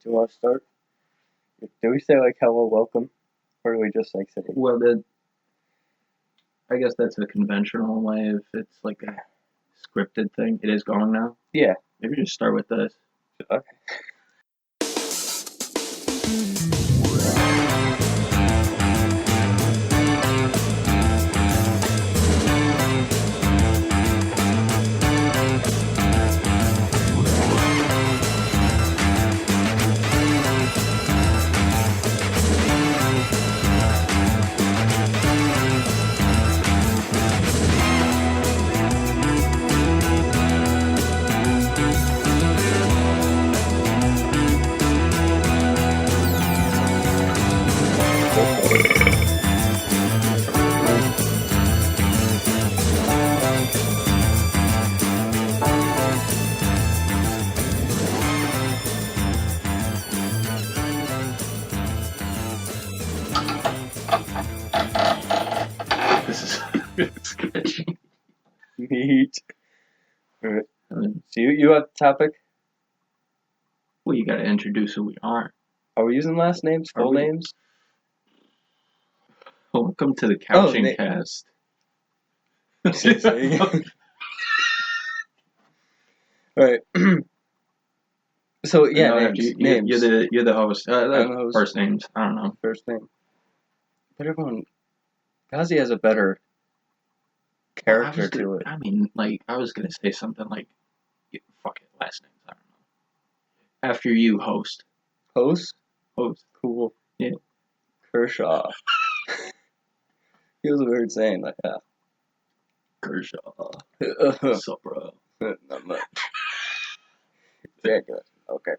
you want to start? Do we say like hello, welcome, or do we just like say? Well, I guess that's a conventional way if it's like a scripted thing. It is going now. Yeah. Maybe just start with this. Okay. This is sketchy. Neat. Alright. So you have the topic? Well, you got to introduce who we are. Are we using last names, full names? Welcome to the Couching Cast. Alright. So yeah, No, names. You're the host. I'm the host. First names. I don't know. First name. But everyone, Kazi has a better character to it. I mean, like I was gonna say something like, fuck it, last names. I don't know. After you, host. Host. Cool. Yeah. Kershaw. Feels weird saying like that. Kershaw. What's up, bro? Not much. Ridiculous. Okay.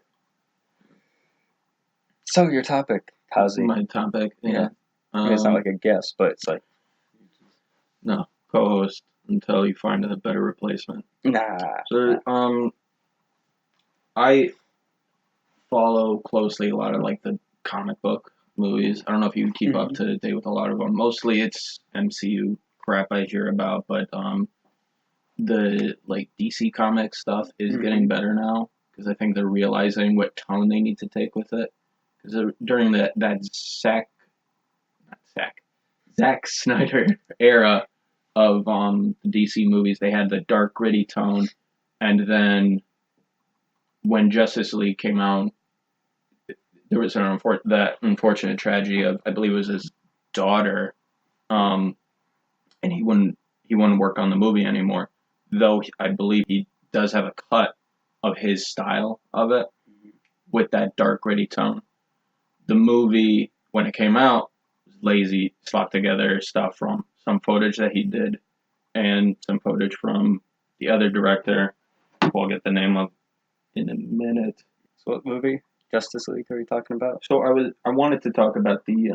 So your topic, Kazi. My topic, yeah. It's not like a guess, but it's like no co-host until you find a better replacement. Nah. So I follow closely a lot of like the comic book movies. I don't know if you keep up to date with a lot of them. Mostly it's MCU crap I hear about, but the like DC comic stuff is getting better now because I think they're realizing what tone they need to take with it. Because during that Zack Snyder era of the DC movies, they had the dark gritty tone, and then when Justice League came out, there was that unfortunate tragedy of, I believe it was his daughter, and he wouldn't work on the movie anymore. Though I believe he does have a cut of his style of it with that dark gritty tone. The movie, when it came out, was lazy, slapped together stuff from some footage that he did and some footage from the other director, who I'll get the name of in a minute. So what movie? Justice League are you talking about? So I wanted to talk about the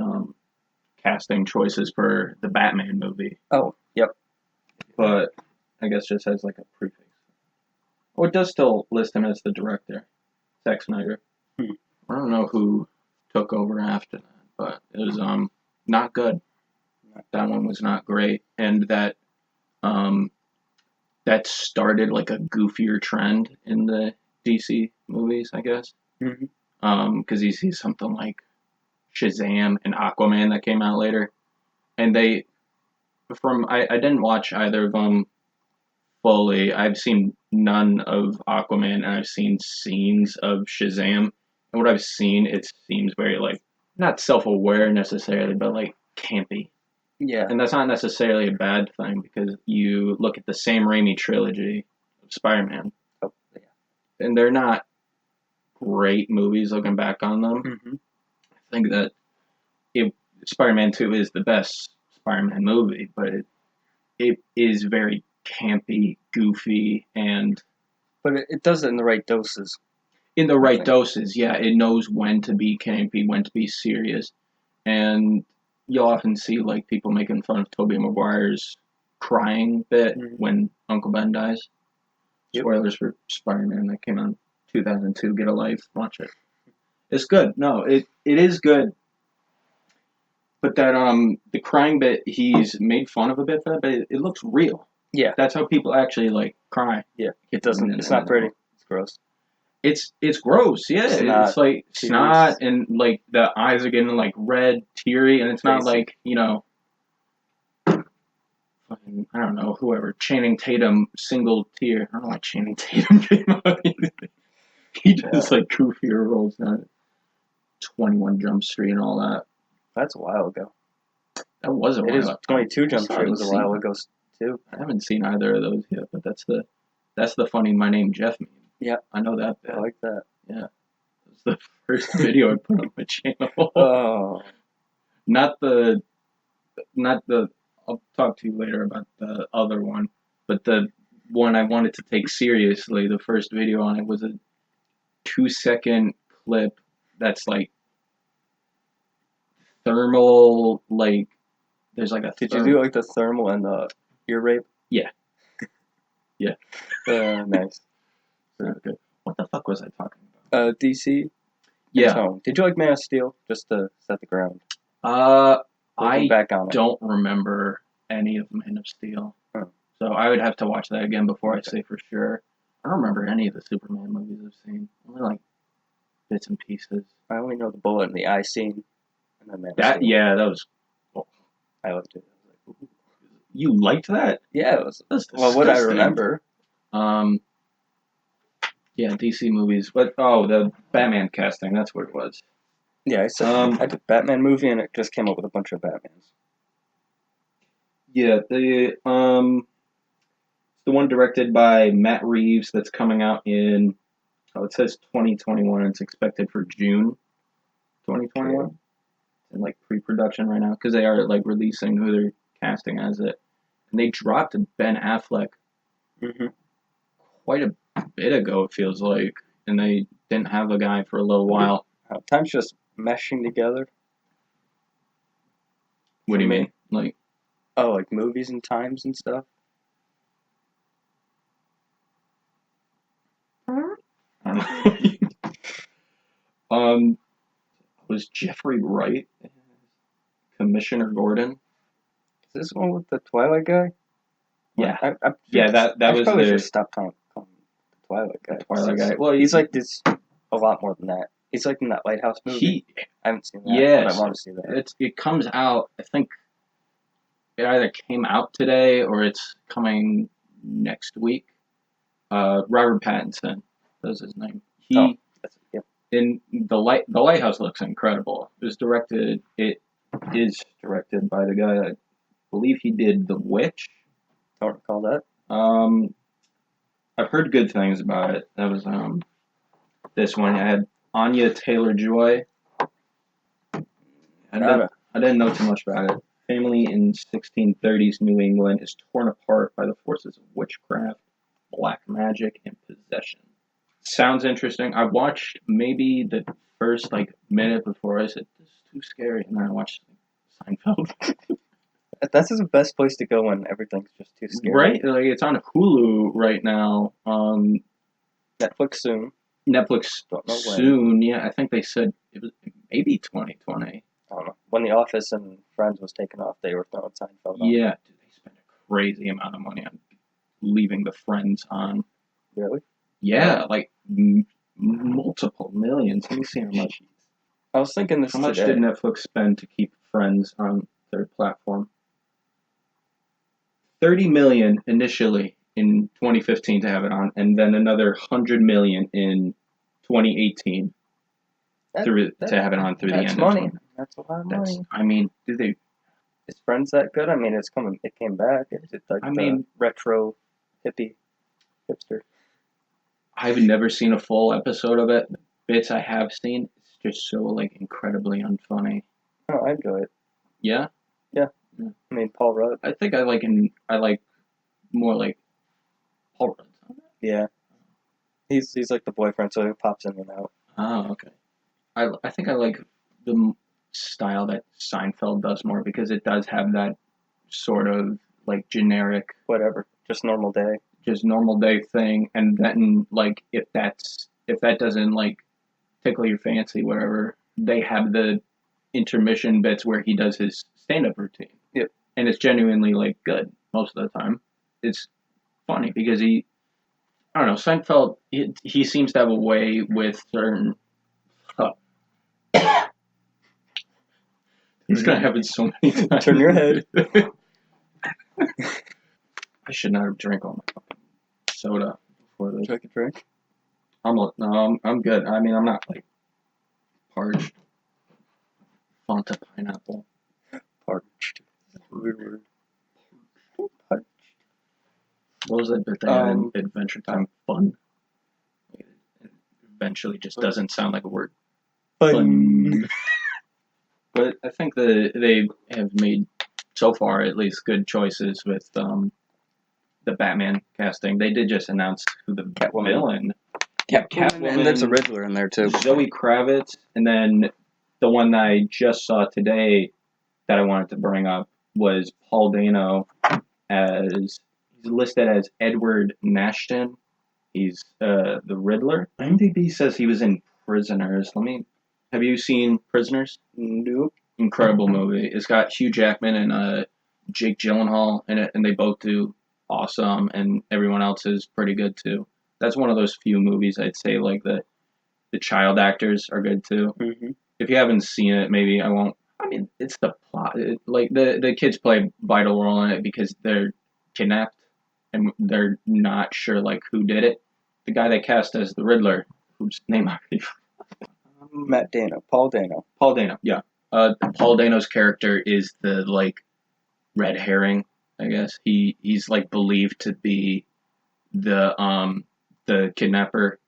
casting choices for the Batman movie. Oh, yep. But I guess just as like a prefix. Oh, it does still list him as the director, Zack Snyder. I don't know who took over after that, but it was not good. That one was not great, and that started like a goofier trend in the DC movies, I guess. Because you see something like Shazam and Aquaman that came out later, and I didn't watch either of them fully. I've seen none of Aquaman, and I've seen scenes of Shazam. And what I've seen, it seems very like not self-aware necessarily, but like campy. Yeah. And that's not necessarily a bad thing because you look at the Sam Raimi trilogy of Spider-Man, and they're not great movies looking back on them. I think that Spider-Man 2 is the best Spider-Man movie, but it is very campy, goofy, but it does it in the right doses. In the right doses, yeah. It knows when to be campy, when to be serious. And you'll often see like people making fun of Tobey Maguire's crying bit when Uncle Ben dies. Spoilers for Spider-Man that came out in 2002. Get a life. Watch it. It's good. No, it is good. But that the crying bit, he's made fun of a bit for that, but it looks real. Yeah. That's how people actually like cry. Yeah. It doesn't. It's not pretty. It's gross. It's gross. Yeah, it's Snot, like snot tears, and like the eyes are getting like red, teary, and it's not facey. like fucking, I don't know, whoever Channing Tatum single tear. I don't know why Channing Tatum came out. He Yeah, does like goofier roles than 21 Jump Street and all that. that's a while ago. That was a It is while. 22 I Jump still Street haven't was a while seen. ago too. I haven't seen either of those yet, but that's the funny My Name Jeff meme. Yeah, I know that I bit. like that. Yeah, it's the first video I put on my channel. Oh, not the not the. I'll talk to you later about the other one, but the one I wanted to take seriously. The first video on it was a 2 second clip that's like thermal, like there's like a did you do like the thermal and the ear rape? Yeah, yeah. Nice. Okay. What the fuck was I talking about? DC and Yeah. Tone. Did you like Man of Steel? Just to set the ground. Looking I back on it. don't remember any of Man of Steel, Oh. so I would have to watch that again before I say for sure. I don't remember any of the Superman movies I've seen. Only like bits and pieces. I only know the bullet in the eye scene, and then Man of Steel. Yeah, that was. Oh, I liked it. you liked that? Yeah, it was. That's Well, what I disgusting. remember. Yeah, DC movies. But the Batman casting. That's what it was. Yeah, I said I did Batman movie, and it just came up with a bunch of Batmans. Yeah, the one directed by Matt Reeves that's coming out in. Oh, it says 2021. It's expected for June 2021. Okay. In like pre-production right now because they are like releasing who they're casting as it. And they dropped Ben Affleck quite a bit ago. It feels like, and they didn't have a guy for a little while. Time's just meshing together. What do you mean? Like, oh, like movies and times and stuff. I don't know. Was Jeffrey Wright Commissioner Gordon? Is this one with the Twilight guy? Yeah, that was I probably the should stop calling the Twilight guy. Twilight guy. Well, he's like this a lot more than that. He's like in that Lighthouse movie. I haven't seen that. Yeah, but I want to see that. It comes out. I think it either came out today or it's coming next week. Robert Pattinson, that's his name. In the Lighthouse looks incredible. It is directed by the guy I believe he did The Witch. Don't recall that. I've heard good things about it. That was this one. I had Anya Taylor-Joy. I didn't know too much about it. Family in 1630s New England is torn apart by the forces of witchcraft, black magic, and possession. Sounds interesting. I watched maybe the first like minute before I said this is too scary, and then I watched Seinfeld. That's the best place to go when everything's just too scary. Right? Like it's on Hulu right now. Netflix soon. Netflix soon. Yeah, I think they said it was maybe 2020. I don't know. When The Office and Friends was taken off, they were throwing Seinfeld on. Yeah, dude, they spent a crazy amount of money on leaving the Friends on. Really? Yeah, like multiple millions. Let me see how much. I was thinking this. How much did Netflix spend to keep Friends on their platform? $30 million initially in 2015 to have it on, and then another $100 million in 2018 to have it on through the end. That's money. That's a lot of money. I mean, do they? Is Friends that good? I mean, it's coming. It came back. It's like retro hipster. I've never seen a full episode of it. The bits I have seen, it's just so like incredibly unfunny. Oh, I enjoy it. Yeah. Yeah. I mean, Paul Rudd. I think I like more like Paul Rudd. Yeah. He's like the boyfriend, so he pops in and out. Oh, okay. I think I like the style that Seinfeld does more because it does have that sort of like generic whatever, just normal day thing, and then like if that doesn't like tickle your fancy, whatever, they have the intermission bits where he does his stand-up routine. Yep. And it's genuinely like good most of the time. It's funny because I don't know. Seinfeld, he seems to have a way with certain. Uh, It's gonna happen so many times. Turn your head. I should not have drank all my fucking soda before this. Take a drink. No, I'm good. I mean, I'm not like parched. Fanta pineapple. Parched. Weird word. What was that bit they had in Adventure Time? Fun. It eventually just doesn't sound like a word. Fun. But I think they have made so far at least good choices with the Batman casting. They did just announce who the villain. Yeah, Catwoman. And there's a Riddler in there too. Zoe Kravitz, and then the one that I just saw today that I wanted to bring up was Paul Dano as he's listed as Edward Nashton. He's the Riddler. IMDb says he was in Prisoners. Have you seen Prisoners? Nope. Incredible movie. It's got Hugh Jackman and Jake Gyllenhaal in it, and they both do awesome, and everyone else is pretty good too. That's one of those few movies I'd say like the child actors are good too. Mm-hmm. If you haven't seen it, maybe I won't. I mean, it's the plot. Like the kids play a vital role in it because they're kidnapped and they're not sure like who did it. The guy they cast as the Riddler, whose name I already Matt Dano. Paul Dano. Paul Dano, yeah. Paul Dano's character is the like red herring, I guess. He's like believed to be the kidnapper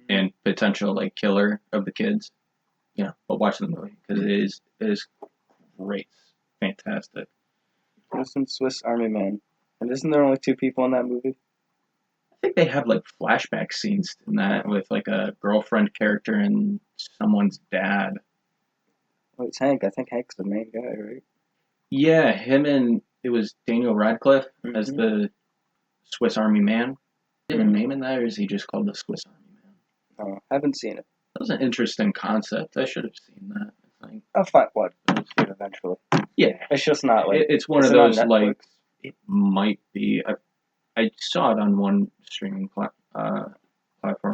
and potential like killer of the kids. Yeah, but watch the movie because it is great, fantastic. Some Swiss Army Man. And isn't there only 2 people in that movie? I think they have like flashback scenes in that with like a girlfriend character and someone's dad. Well, it's Hank. I think Hank's the main guy, right? Yeah, him and it was Daniel Radcliffe as Mhm. the Swiss Army Man. Is there a name in that, or is he just called the Swiss Army Man? Oh, haven't seen it. That was an interesting concept. I should have seen that. I think. I'll find what see it eventually. Yeah, It's just not like it's one is of it on those like Netflix? it might be. I saw it on one streaming platform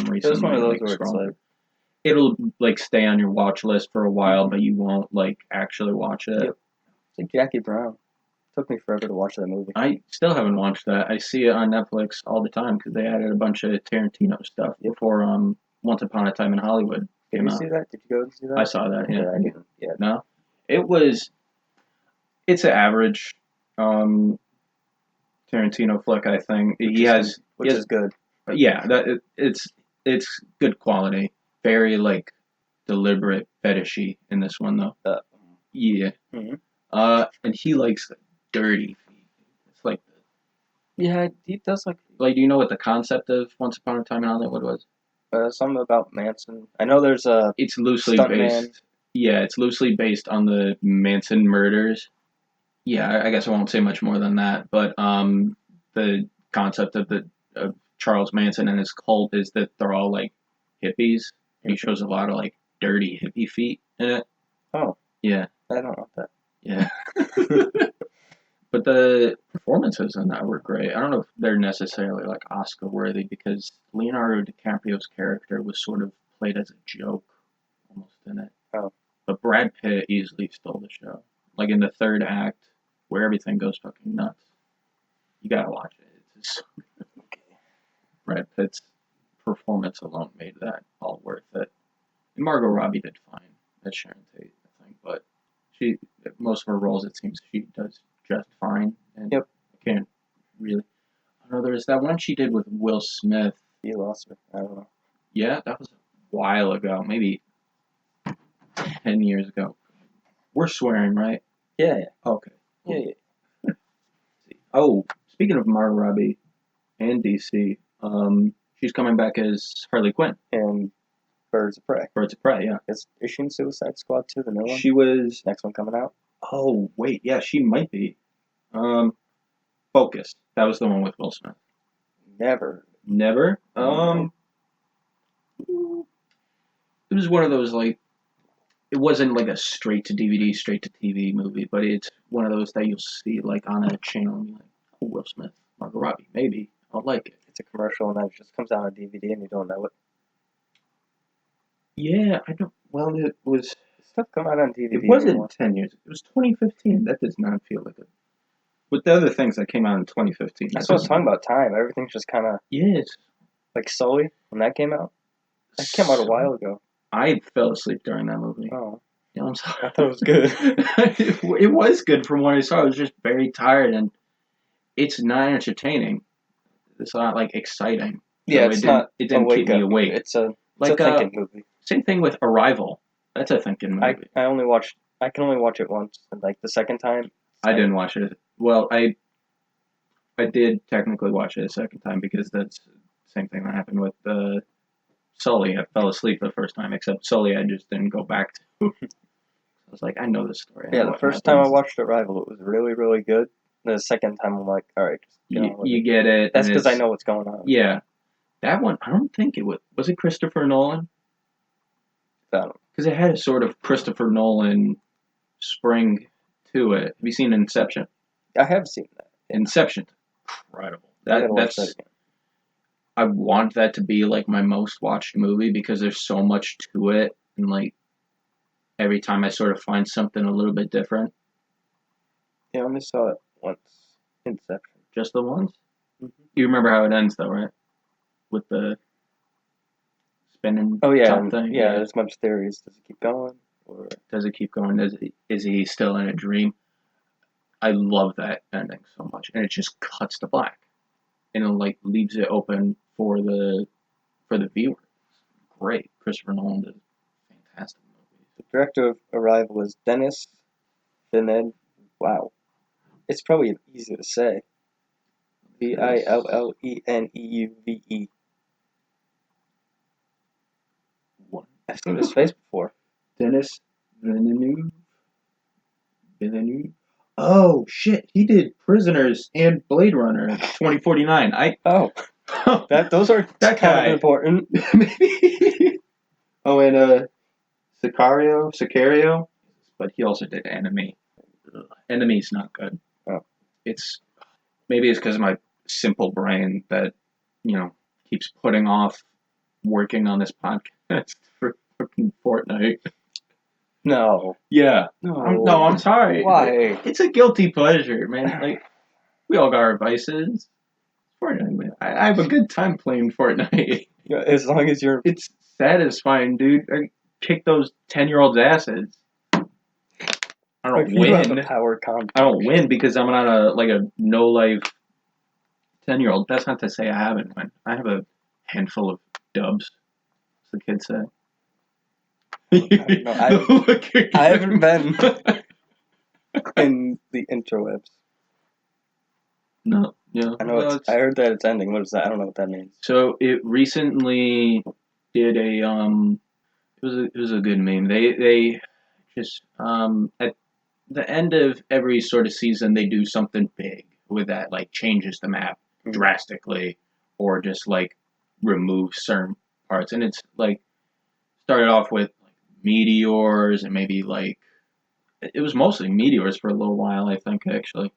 recently. It was one of those like, where it's like it'll like stay on your watch list for a while, but you won't like actually watch it. Yep. It's like Jackie Brown. Took me forever to watch that movie. I still haven't watched that. I see it on Netflix all the time because they added a bunch of Tarantino stuff before Once Upon a Time in Hollywood came Did you out. see that? Did you go and see that? I saw that. Yeah. I didn't. Yeah. No, it's an average Tarantino flick. I think which is good. Yeah, it's good quality. Very like deliberate fetishy in this one though. Yeah. Mm-hmm. And he likes dirty feet. It's like yeah, he does like. Like, do you know what the concept of Once Upon a Time in Hollywood was? Something about Manson. I know there's a. It's loosely based. Man. Yeah, it's loosely based on the Manson murders. Yeah, I guess I won't say much more than that. But the concept of Charles Manson and his cult is that they're all like hippies. He shows a lot of like dirty hippie feet in it. Oh. Yeah. I don't know that. Yeah. But the performances in that were great. I don't know if they're necessarily like Oscar worthy because Leonardo DiCaprio's character was sort of played as a joke almost in it. Oh. But Brad Pitt easily stole the show. Like in the third act, where everything goes fucking nuts. You gotta watch it. It's just okay. Brad Pitt's performance alone made that all worth it. And Margot Robbie did fine as Sharon Tate, I think, but most of her roles it seems she does just fine. And yep. I can't really. I don't know. There's that one she did with Will Smith. He lost her. I don't know. Yeah, that was a while ago, maybe 10 years ago. We're swearing, right? Yeah. Okay. Yeah. Oh, speaking of Margot Robbie and DC, she's coming back as Harley Quinn. And Birds of Prey. Birds of Prey, yeah. Is she in Suicide Squad 2, the new one? She was. Next one coming out? Oh, wait, yeah, she might be. Focus. That was the one with Will Smith. Never. It was one of those like. It wasn't like a straight to DVD, straight to TV movie, but it's one of those that you'll see like on a channel and be like, oh, Will Smith, Margot Robbie, maybe. I like it. It's a commercial and then it just comes out on DVD and you don't know it. Yeah, I don't. Well, it was. Stuff come out on DVD It wasn't anymore. 10 years. It was 2015. That does not feel like it. With the other things that came out in 2015. That's what I was talking about. Time. Everything's just kind of Yes. like Sully when that came out. That came out a while ago. I fell asleep during that movie. Oh, You know, I'm sorry. I thought it was good. It was good from what I saw. I was just very tired, and it's not entertaining. It's not like exciting. Yeah, so it's not. It didn't keep me awake. It's a Like thinking movie. Same thing with Arrival. That's a thinking movie. I can only watch it once, and like the second time. I didn't watch it. Well, I did technically watch it a second time because that's the same thing that happened with Sully. I fell asleep the first time, except Sully I just didn't go back to. I was like, I know this story. Yeah, the first time I watched Arrival, it was really, really good. And the second time, I'm like, all right, just get on with you get it. That's because I know what's going on. Yeah, that one. I don't think it was. Was it Christopher Nolan? Because it had a sort of Christopher Nolan spring to it. Have you seen Inception? I have seen that. Inception, incredible. That's. I want that to be like my most watched movie because there's so much to it, and like every time I sort of find something a little bit different. Yeah, I only saw it once. Inception. Just the once? Mm-hmm. You remember how it ends though, right? With the spinning thing? Yeah, there's much theories. Does it keep going? Or does it keep going? Is he still in a dream? I love that ending so much. And it just cuts to black. And it like leaves it open for the viewer. It's great. Christopher Nolan did a fantastic movie. The director of Arrival is Dennis Villeneuve. Wow. It's probably easy to say. Villeneuve. I've seen his face before. Dennis Villeneuve. Oh shit! He did Prisoners and Blade Runner 2049. Those are that kind of important. Maybe. Oh, and Sicario, but he also did Enemy. Enemy's not good. Oh. Maybe it's because of my simple brain that keeps putting off working on this podcast for fucking Fortnite. No. Yeah. No, I'm sorry. Why? It's a guilty pleasure, man. Like, we all got our vices. Fortnite, man. I have a good time playing Fortnite. As long as you're... It's satisfying, dude. I kick those 10-year-olds' asses. I don't win. I don't win because I'm not a no-life 10-year-old. That's not to say I haven't won. I have a handful of dubs, as the kids say. No, I haven't been in the interwebs. No, yeah. I know. I heard that it's ending. What is that? I don't know what that means. So it recently did a It was a good meme. They just at the end of every sort of season they do something big with that, like changes the map drastically, or just like removes certain parts, and it's like started off with like meteors and maybe like it was mostly meteors for a little while, I think, actually,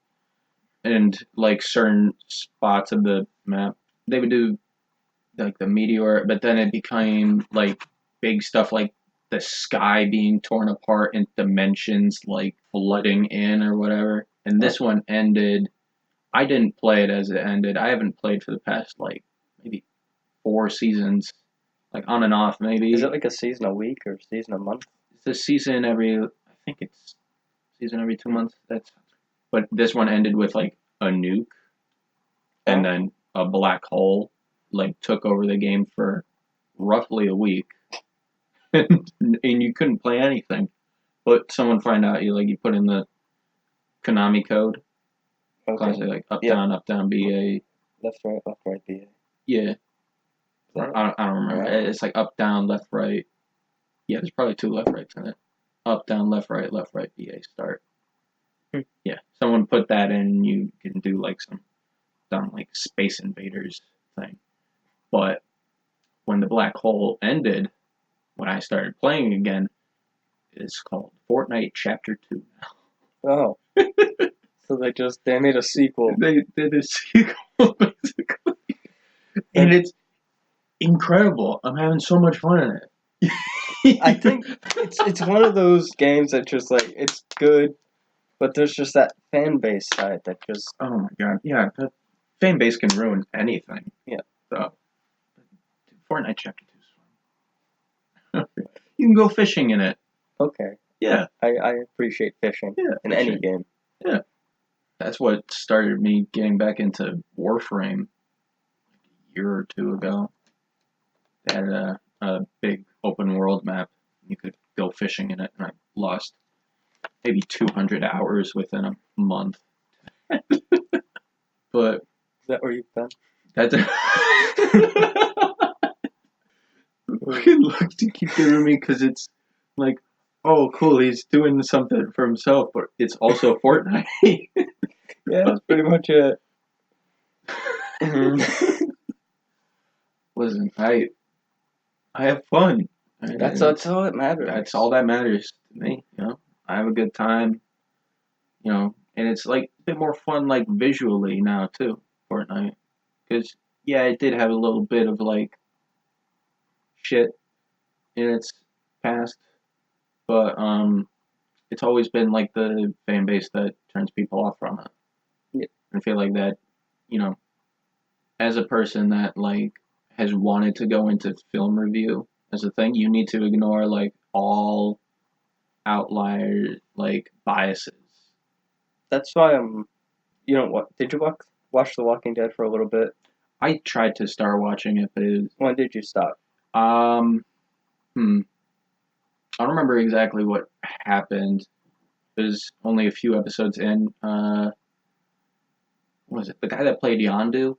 and like certain spots of the map they would do like the meteor, but then it became like big stuff like the sky being torn apart in dimensions, like flooding in or whatever. And this one ended. I didn't play it as it ended. I haven't played for the past like maybe 4 seasons, like on and off maybe. Is it like a season a week or season a month? It's a season every. I think it's season every 2 months. But this one ended with like a nuke, and then a black hole like took over the game for roughly a week, and you couldn't play anything. But someone find out you put in the Konami code, classic like up down BA, left right BA. Yeah, I don't remember. Right. It's like up down left right. Yeah, there's probably 2 left rights in it. Up down left right BA start. Yeah, someone put that in. You can do like some dumb like Space Invaders thing. But when the black hole ended, when I started playing again, it's called Fortnite Chapter 2 now. Oh. So they made a sequel. They did a sequel, basically. and it's incredible. I'm having so much fun in it. I think it's one of those games that just like it's good, but there's just that fan base side that just oh my god, yeah, the fan base can ruin anything. Yeah. So Fortnite Chapter 2 is fun. You can go fishing in it. okay. Yeah. I appreciate fishing in any game. Yeah. That's what started me getting back into Warframe a year or two ago. They had a big open world map. You could go fishing in it, and I lost maybe 200 hours within a month. But Is that where you've been? that's fucking luck to keep giving me because it's like, oh, cool, he's doing something for himself, but it's also Fortnite. Yeah, that's pretty much it. Listen, I have fun. That's all that matters. That's all that matters to me. You know, I have a good time. You know, and it's like a bit more fun, like visually now too, Fortnite. Because yeah, it did have a little bit of like shit in its past, but it's always been like the fan base that turns people off from it. Yeah. I feel like that, you know, as a person that like has wanted to go into film review as a thing, you need to ignore like all outlier like biases. That's why you know what? Did you watch The Walking Dead for a little bit? I tried to start watching it, but it was, When did you stop? hmm. I don't remember exactly what happened. There's only a few episodes in. What was it? The guy that played Yondu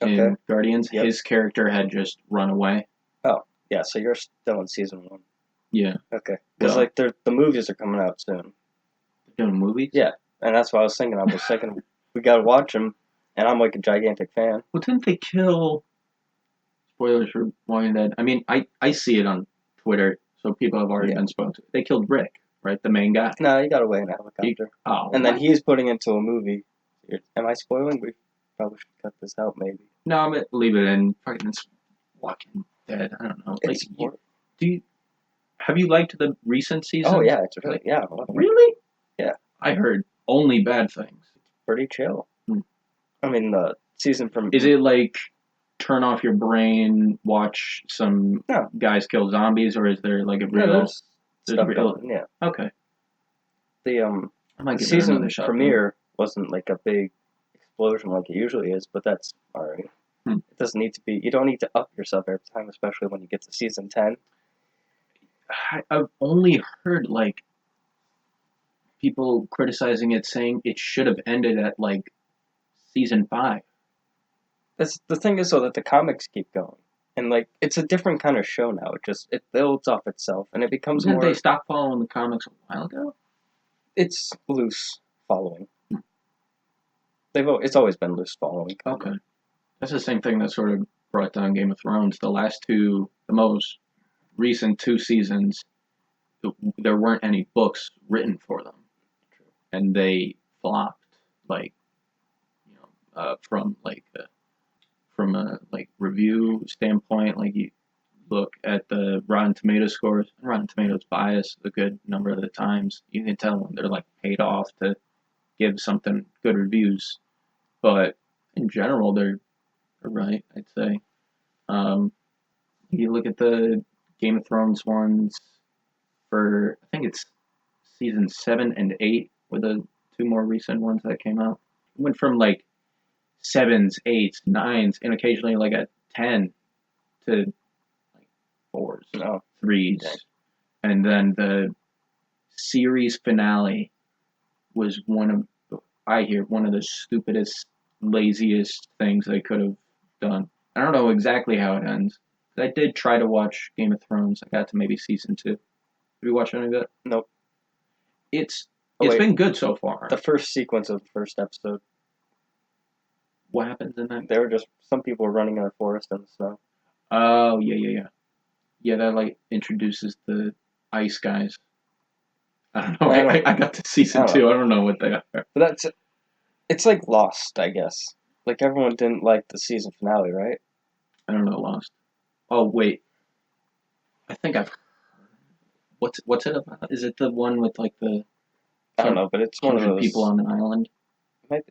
in Okay. Guardians, Yep. his character had just run away. Oh, yeah. So you're still in season 1. Yeah. Okay. Because Duh. like the movies are coming out soon. They're doing movies? Yeah, and that's what I was thinking. I was thinking we gotta watch them, and I'm like a gigantic fan. Well, didn't they kill? Spoilers for Walking Dead. I mean, I see it on Twitter, so people have already Yeah. been spoken to. They killed Rick, right? The main guy. No, you got away in a helicopter, Oh, and then what? he's putting into a movie. Am I spoiling? We probably should cut this out, maybe. No, I'm gonna leave it in. Fucking it's Walking Dead. I don't know. It's Like, have you liked the recent season? oh yeah, it's really I love it. Really? Yeah. I heard only bad things. Pretty chill. Hmm. I mean, the season from Is it like turn off your brain, watch some No. guys kill zombies, or is there like a real? no, there's stuff real. going. Yeah. Okay. The I might the give it season another shot. premiere wasn't like a big explosion like it usually is, but that's alright. It doesn't need to be. You don't need to up yourself every time, especially when you get to season 10. I've only heard like people criticizing it, saying it should have ended at like season 5. That's the thing is though that the comics keep going, and like it's a different kind of show now. It builds off itself, and it becomes Didn't more. they stop following the comics a while ago? It's loose following. It's always been loose following. Okay, that's the same thing that sort of brought down Game of Thrones. The most recent 2 seasons, there weren't any books written for them, and they flopped. Like, you know, from a like review standpoint, like you look at the Rotten Tomatoes scores. Rotten Tomatoes bias a good number of the times. You can tell when they're like paid off to give something good reviews, but in general, they're right. I'd say. You look at the Game of Thrones ones for I think it's season 7 and 8 were the 2 more recent ones that came out. It went from like 7s, 8s, 9s, and occasionally like a 10 to like 4s, No. 3s, Okay. and then the series finale was one of the stupidest, laziest things they could have done. I don't know exactly how it ends. I did try to watch Game of Thrones. I got to maybe season 2. Have you watched any of it? Nope. It's Oh, wait. been good so far. The first sequence of the first episode, What happens in that? they were just some people were running in a forest in the snow. Oh yeah. Yeah, that like introduces the ice guys. I don't know. I got to season 2. I don't know what they are. But it's like Lost, I guess. Like everyone didn't like the season finale, right? I don't know Lost. Oh wait, I think I've. What's it about? Is it the one with like the I don't know, but it's one of 100 those. people on an island? Maybe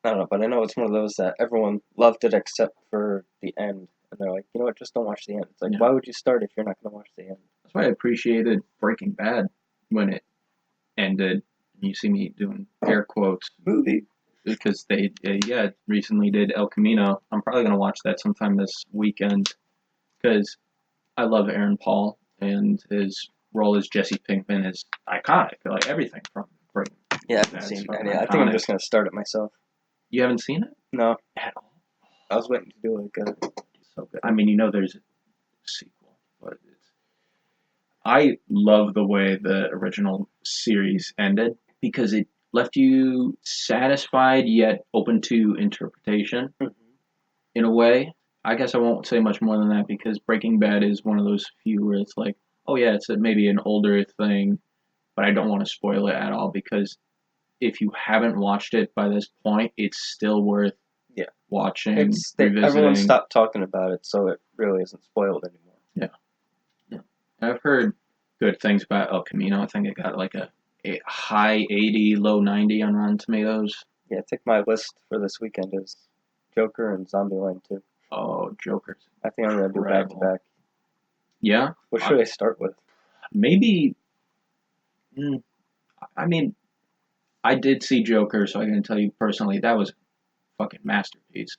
I don't know, but I know it's one of those that everyone loved it except for the end, and they're like, you know what, just don't watch the end. It's like, Yeah. why would you start if you're not gonna watch the end? That's why I appreciated Breaking Bad when it ended. You see me doing air quotes Movie. because they recently did El Camino. I'm probably gonna watch that sometime this weekend because I love Aaron Paul and his role as Jesse Pinkman is iconic. Like everything from Breaking Yeah, I haven't Bad's seen fucking any. I think I'm iconic. just gonna start it myself. You haven't seen it No, at all? I was waiting to do like a. So good. I mean, you know, there's a sequel, but I love the way the original series ended because it left you satisfied yet open to interpretation in a way. I guess I won't say much more than that because Breaking Bad is one of those few where it's like, oh yeah, it's maybe an older thing, but I don't want to spoil it at all because if you haven't watched it by this point, it's still worth watching, revisiting. Everyone stopped talking about it, so it really isn't spoiled anymore. Yeah. I've heard good things about El Camino. I think it got like a high 80, low 90 on Rotten Tomatoes. Yeah, I think my list for this weekend is Joker and Zombieland 2. Oh, Jokers. I think I'm gonna do back to back. Yeah? What should I start with? Maybe. I mean, I did see Joker, so I can tell you personally that was a fucking masterpiece.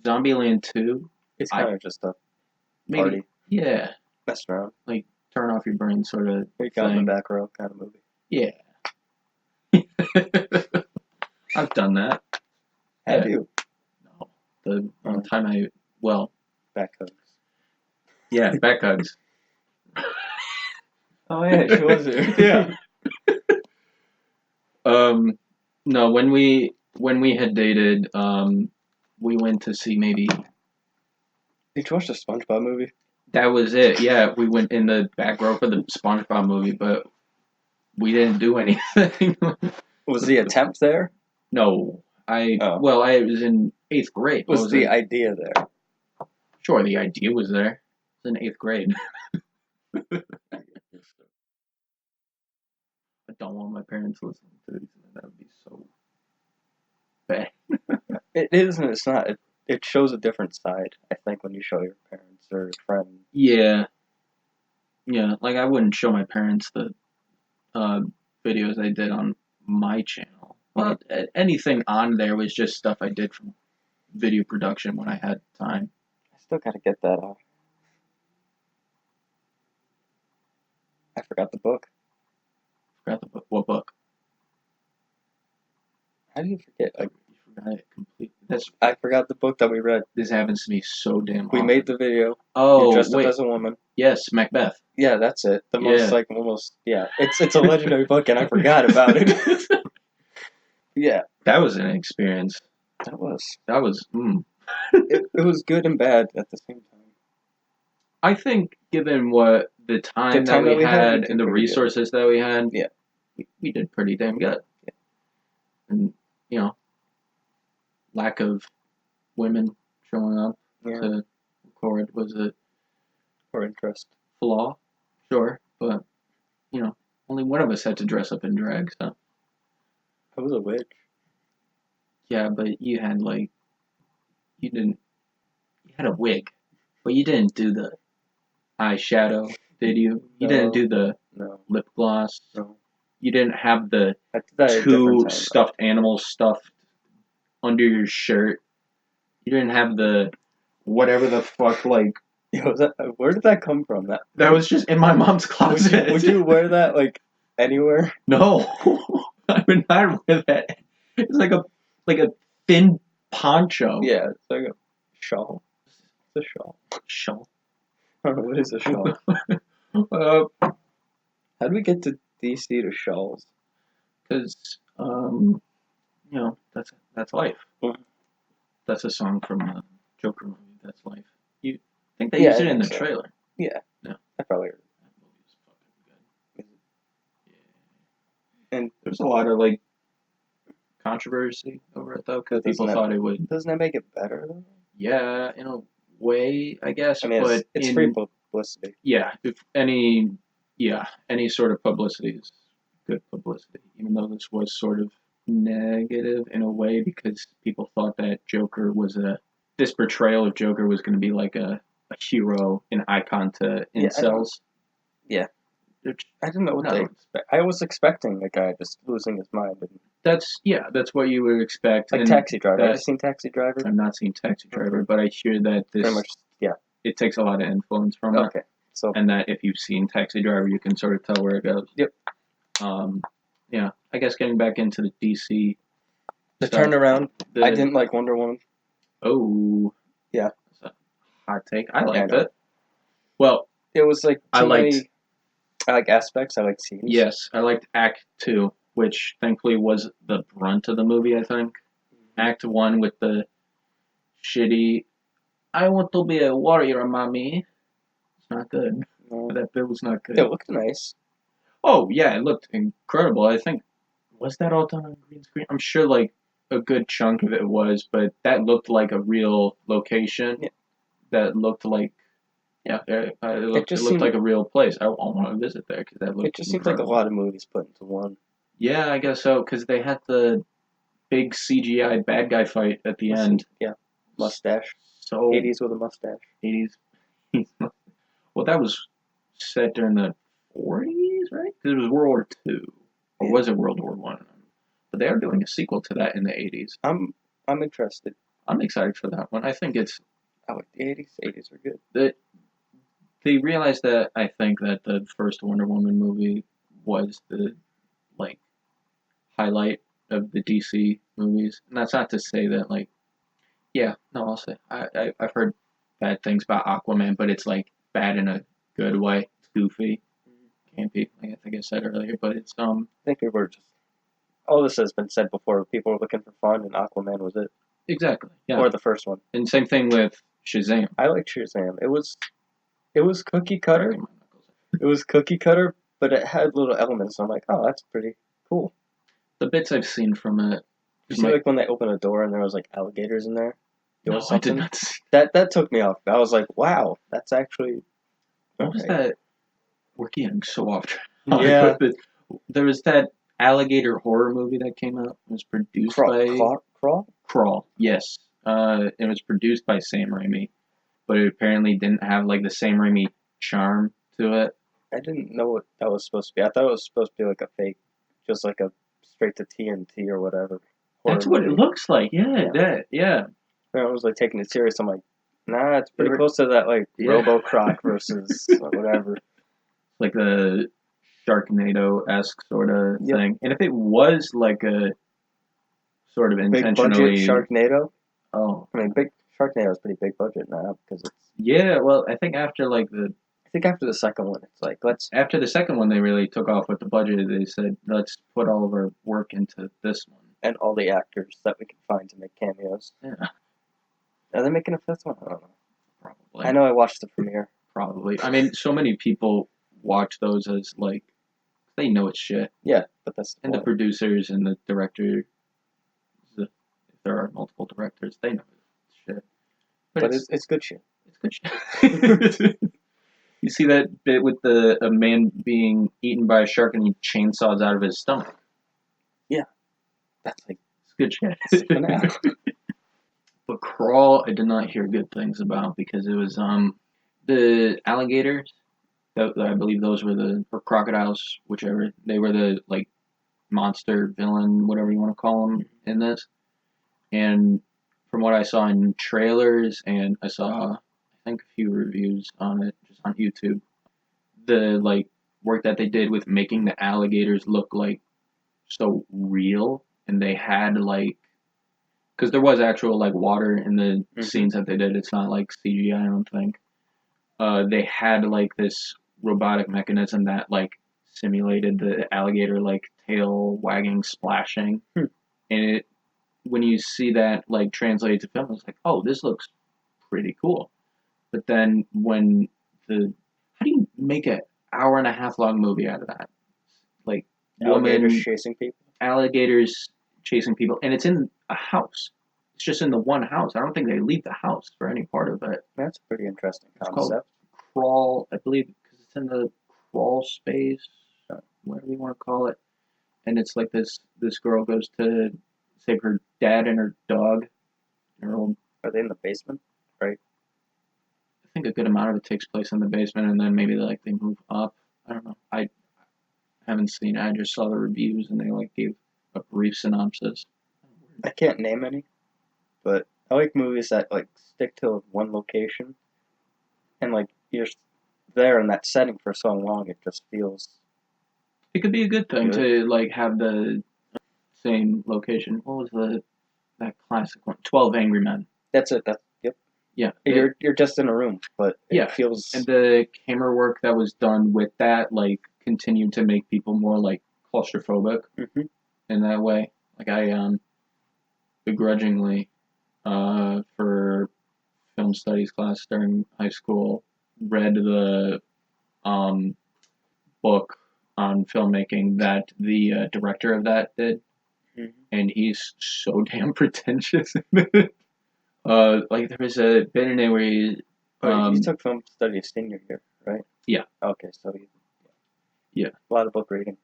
Zombieland 2. It's kind of just a maybe, party. Yeah. Messing around. Like, turn off your brain sort of Freak out in the back row kind of movie. Yeah. I've done that. Have you? No. The one time back hugs. Yeah, back hugs. Oh yeah, she was there. Yeah. No, when we had dated, we went to see maybe. Did you watch the SpongeBob movie? That was it. Yeah, we went in the back row for the SpongeBob movie, but we didn't do anything. Was the attempt there? No, I was in 8th grade. Was the idea there? Sure, the idea was there. It was in 8th grade. I don't want my parents listening to this. That would be so bad. It is and it's not. It shows a different side, I think, when you show your parents or your friends. Yeah. Yeah, like I wouldn't show my parents the videos I did on my channel. Well, anything on there was just stuff I did from video production when I had time. I still gotta get that off. I forgot the book. Forgot the book. What book? How do you forget? You forgot it completely. I forgot the book that we read. This happens to me so damn We often. made the video. Oh, you dressed up as a woman. Yes, Macbeth. Yeah, that's it. The most it's a legendary book, and I forgot about it. Yeah, that was an experience. That was. It was good and bad at the same time. I think, given what the time that we had and the resources that we had, we did pretty damn good. Yeah. And lack of women showing up to record was a interest flaw, sure, but only one of us had to dress up in drag, so. I was a witch. Yeah, but you had you had a wig, but you didn't do the eyeshadow, did you? You didn't do the lip gloss. No. You didn't have the I did that 2 stuffed animals stuffed under your shirt. You didn't have the whatever the fuck Yo, where did that come from? That was just in my mom's closet. Would you wear that anywhere? No, I would not wear that. It's like a thin poncho. Yeah, it's like a shawl. It's a shawl. Shawl. I don't know, what is a shawl? How do we get to DC to shawls? Because that's life. Mm-hmm. That's a song from the Joker movie. That's life. You think they used it in the trailer? Yeah. No. I probably heard. That movie is fucking good. Yeah. And there's a lot of controversy over it though, because people thought it would. Doesn't that make it better though? Yeah, in a way, I guess. I mean, But it's free publicity. yeah, any sort of publicity is good publicity. Even though this was sort of negative in a way because people thought that this portrayal of Joker was going to be like a hero, an icon to Yeah, incels. Yeah. Which, I didn't know what no, they expect. I was expecting a guy just losing his mind. that's what you would expect. Like and Taxi Driver. Have that you seen Taxi Driver? I've not seen Taxi Driver, Okay. but I hear that Pretty much, yeah. it takes a lot of influence from it, Okay. So, and that if you've seen Taxi Driver, you can sort of tell where it goes. Yep. Yeah, I guess getting back into the DC. the stuff, turnaround, I didn't like Wonder Woman. Oh. Yeah. That's a hot take. I liked know. it. Well, It was like I liked. many, I like aspects. I like scenes. Yes, I liked Act 2, which thankfully was the brunt of the movie, I think. Act 1 with the shitty, I want to be a warrior, mommy. It's not good. No. That bit was not good. It looked nice. Oh, yeah, it looked incredible. I think, was that all done on green screen? I'm sure, like, a good chunk of it was, but that looked like a real location. Yeah. That looked like, it looked like a real place. I want to visit there because that looked It just seems like a lot of movies put into one. Yeah, I guess so, because they had the big CGI bad guy fight at the end. Yeah. Mustache. So 80s with a mustache. 80s. Well, that was set during the 40s, right? Because it was World War II. Or was it World War One? But they are doing a sequel to that in the 80s. I'm interested. I'm excited for that one. I think it's... I like the 80s. 80s are good. They realized that, I think, that the first Wonder Woman movie was the, like, highlight of the DC movies. And that's not to say that, like... Yeah, no, I'll say. I've heard bad things about Aquaman, but it's, like, bad in a good way. It's goofy. Campy, like I think I said earlier, but it's, I think we were just... All this has been said before. People were looking for fun, and Aquaman was it. Exactly, yeah. Or the first one. And same thing with Shazam. I like Shazam. It was cookie cutter. It was cookie cutter, but it had little elements. I'm like, oh, that's pretty cool. The bits I've seen from it... You see, like, when they opened a door and there was, like, alligators in there? No, I did not see that took me off. I was like, wow, that's actually... What was that? We're getting so off track. Yeah. There was that alligator horror movie that came out. It was produced by... Crawl? Crawl, yes. It was produced by Sam Raimi, but it apparently didn't have, like, the Sam Raimi charm to it. I didn't know what that was supposed to be. I thought it was supposed to be, like, a fake, just like a straight to TNT or whatever. That's what it looks like, yeah. I was, like, taking it serious. I'm like, nah, it's pretty close to that, like, Robo-Croc versus whatever. Like the Sharknado-esque sort of thing. And if it was like a sort of intentionally... Big budget Sharknado? Oh. I mean, Sharknado is pretty big budget now because it's... Yeah, well, I think after like the... I think after the second one, it's like, let's... After the second one, they really took off with the budget. They said, let's put all of our work into this one. And all the actors that we can find to make cameos. Yeah. Are they making a fifth one? I don't know. Probably. I know I watched the premiere. Probably. I mean, so many people watch those as, like, they know it's shit. Yeah, but that's the And point. the producers and the director, if there are multiple directors, they know it's shit. But it's good shit. It's good shit. You see that bit with a man being eaten by a shark and he chainsaws out of his stomach? Yeah. That's like... It's good shit. But Crawl, I did not hear good things about because it was, the alligators, I believe those were or crocodiles, whichever, they were the, like, monster, villain, whatever you want to call them in this. And from what I saw in trailers, and I saw, I think, a few reviews on it, just on YouTube, the, like, work that they did with making the alligators look, like, so real, and they had, like, because there was actual, like, water in the scenes that they did. It's not, like, CGI, I don't think. They had, like, this robotic mechanism that, like, simulated the alligator, like, tail wagging, splashing. And when you see that, like, translated to film, it's like, oh, this looks pretty cool. But then when how do you make an hour and a half long movie out of that? Like, alligators chasing people? Alligators chasing people, and it's in a house. It's just in the one house. I don't think they leave the house for any part of it. That's a pretty interesting It's called concept. Crawl, I believe, because it's in the crawl space, whatever you want to call it. And it's like this girl goes to save her dad and her dog. Her old, Are they in the basement? Right. I think a good amount of it takes place in the basement, and then maybe they move up. I don't know. I haven't seen it. I just saw the reviews, and they gave a brief synopsis. I can't name any, but I like movies that stick to one location, and you're there in that setting for so long, it just feels It could be a good thing good. to have the same location. What was that classic one? 12 Angry Men. That's it. That's yep. Yeah, You're just in a room, but yeah, it feels and the camera work that was done with that continued to make people more claustrophobic mhm. in that way. I begrudgingly for film studies class during high school read the um book on filmmaking that the director of that did, Mhm. and he's so damn pretentious. There was a bit in it where he, Oh, you took film studies senior year, right? yeah, Okay, so yeah. a lot of book reading.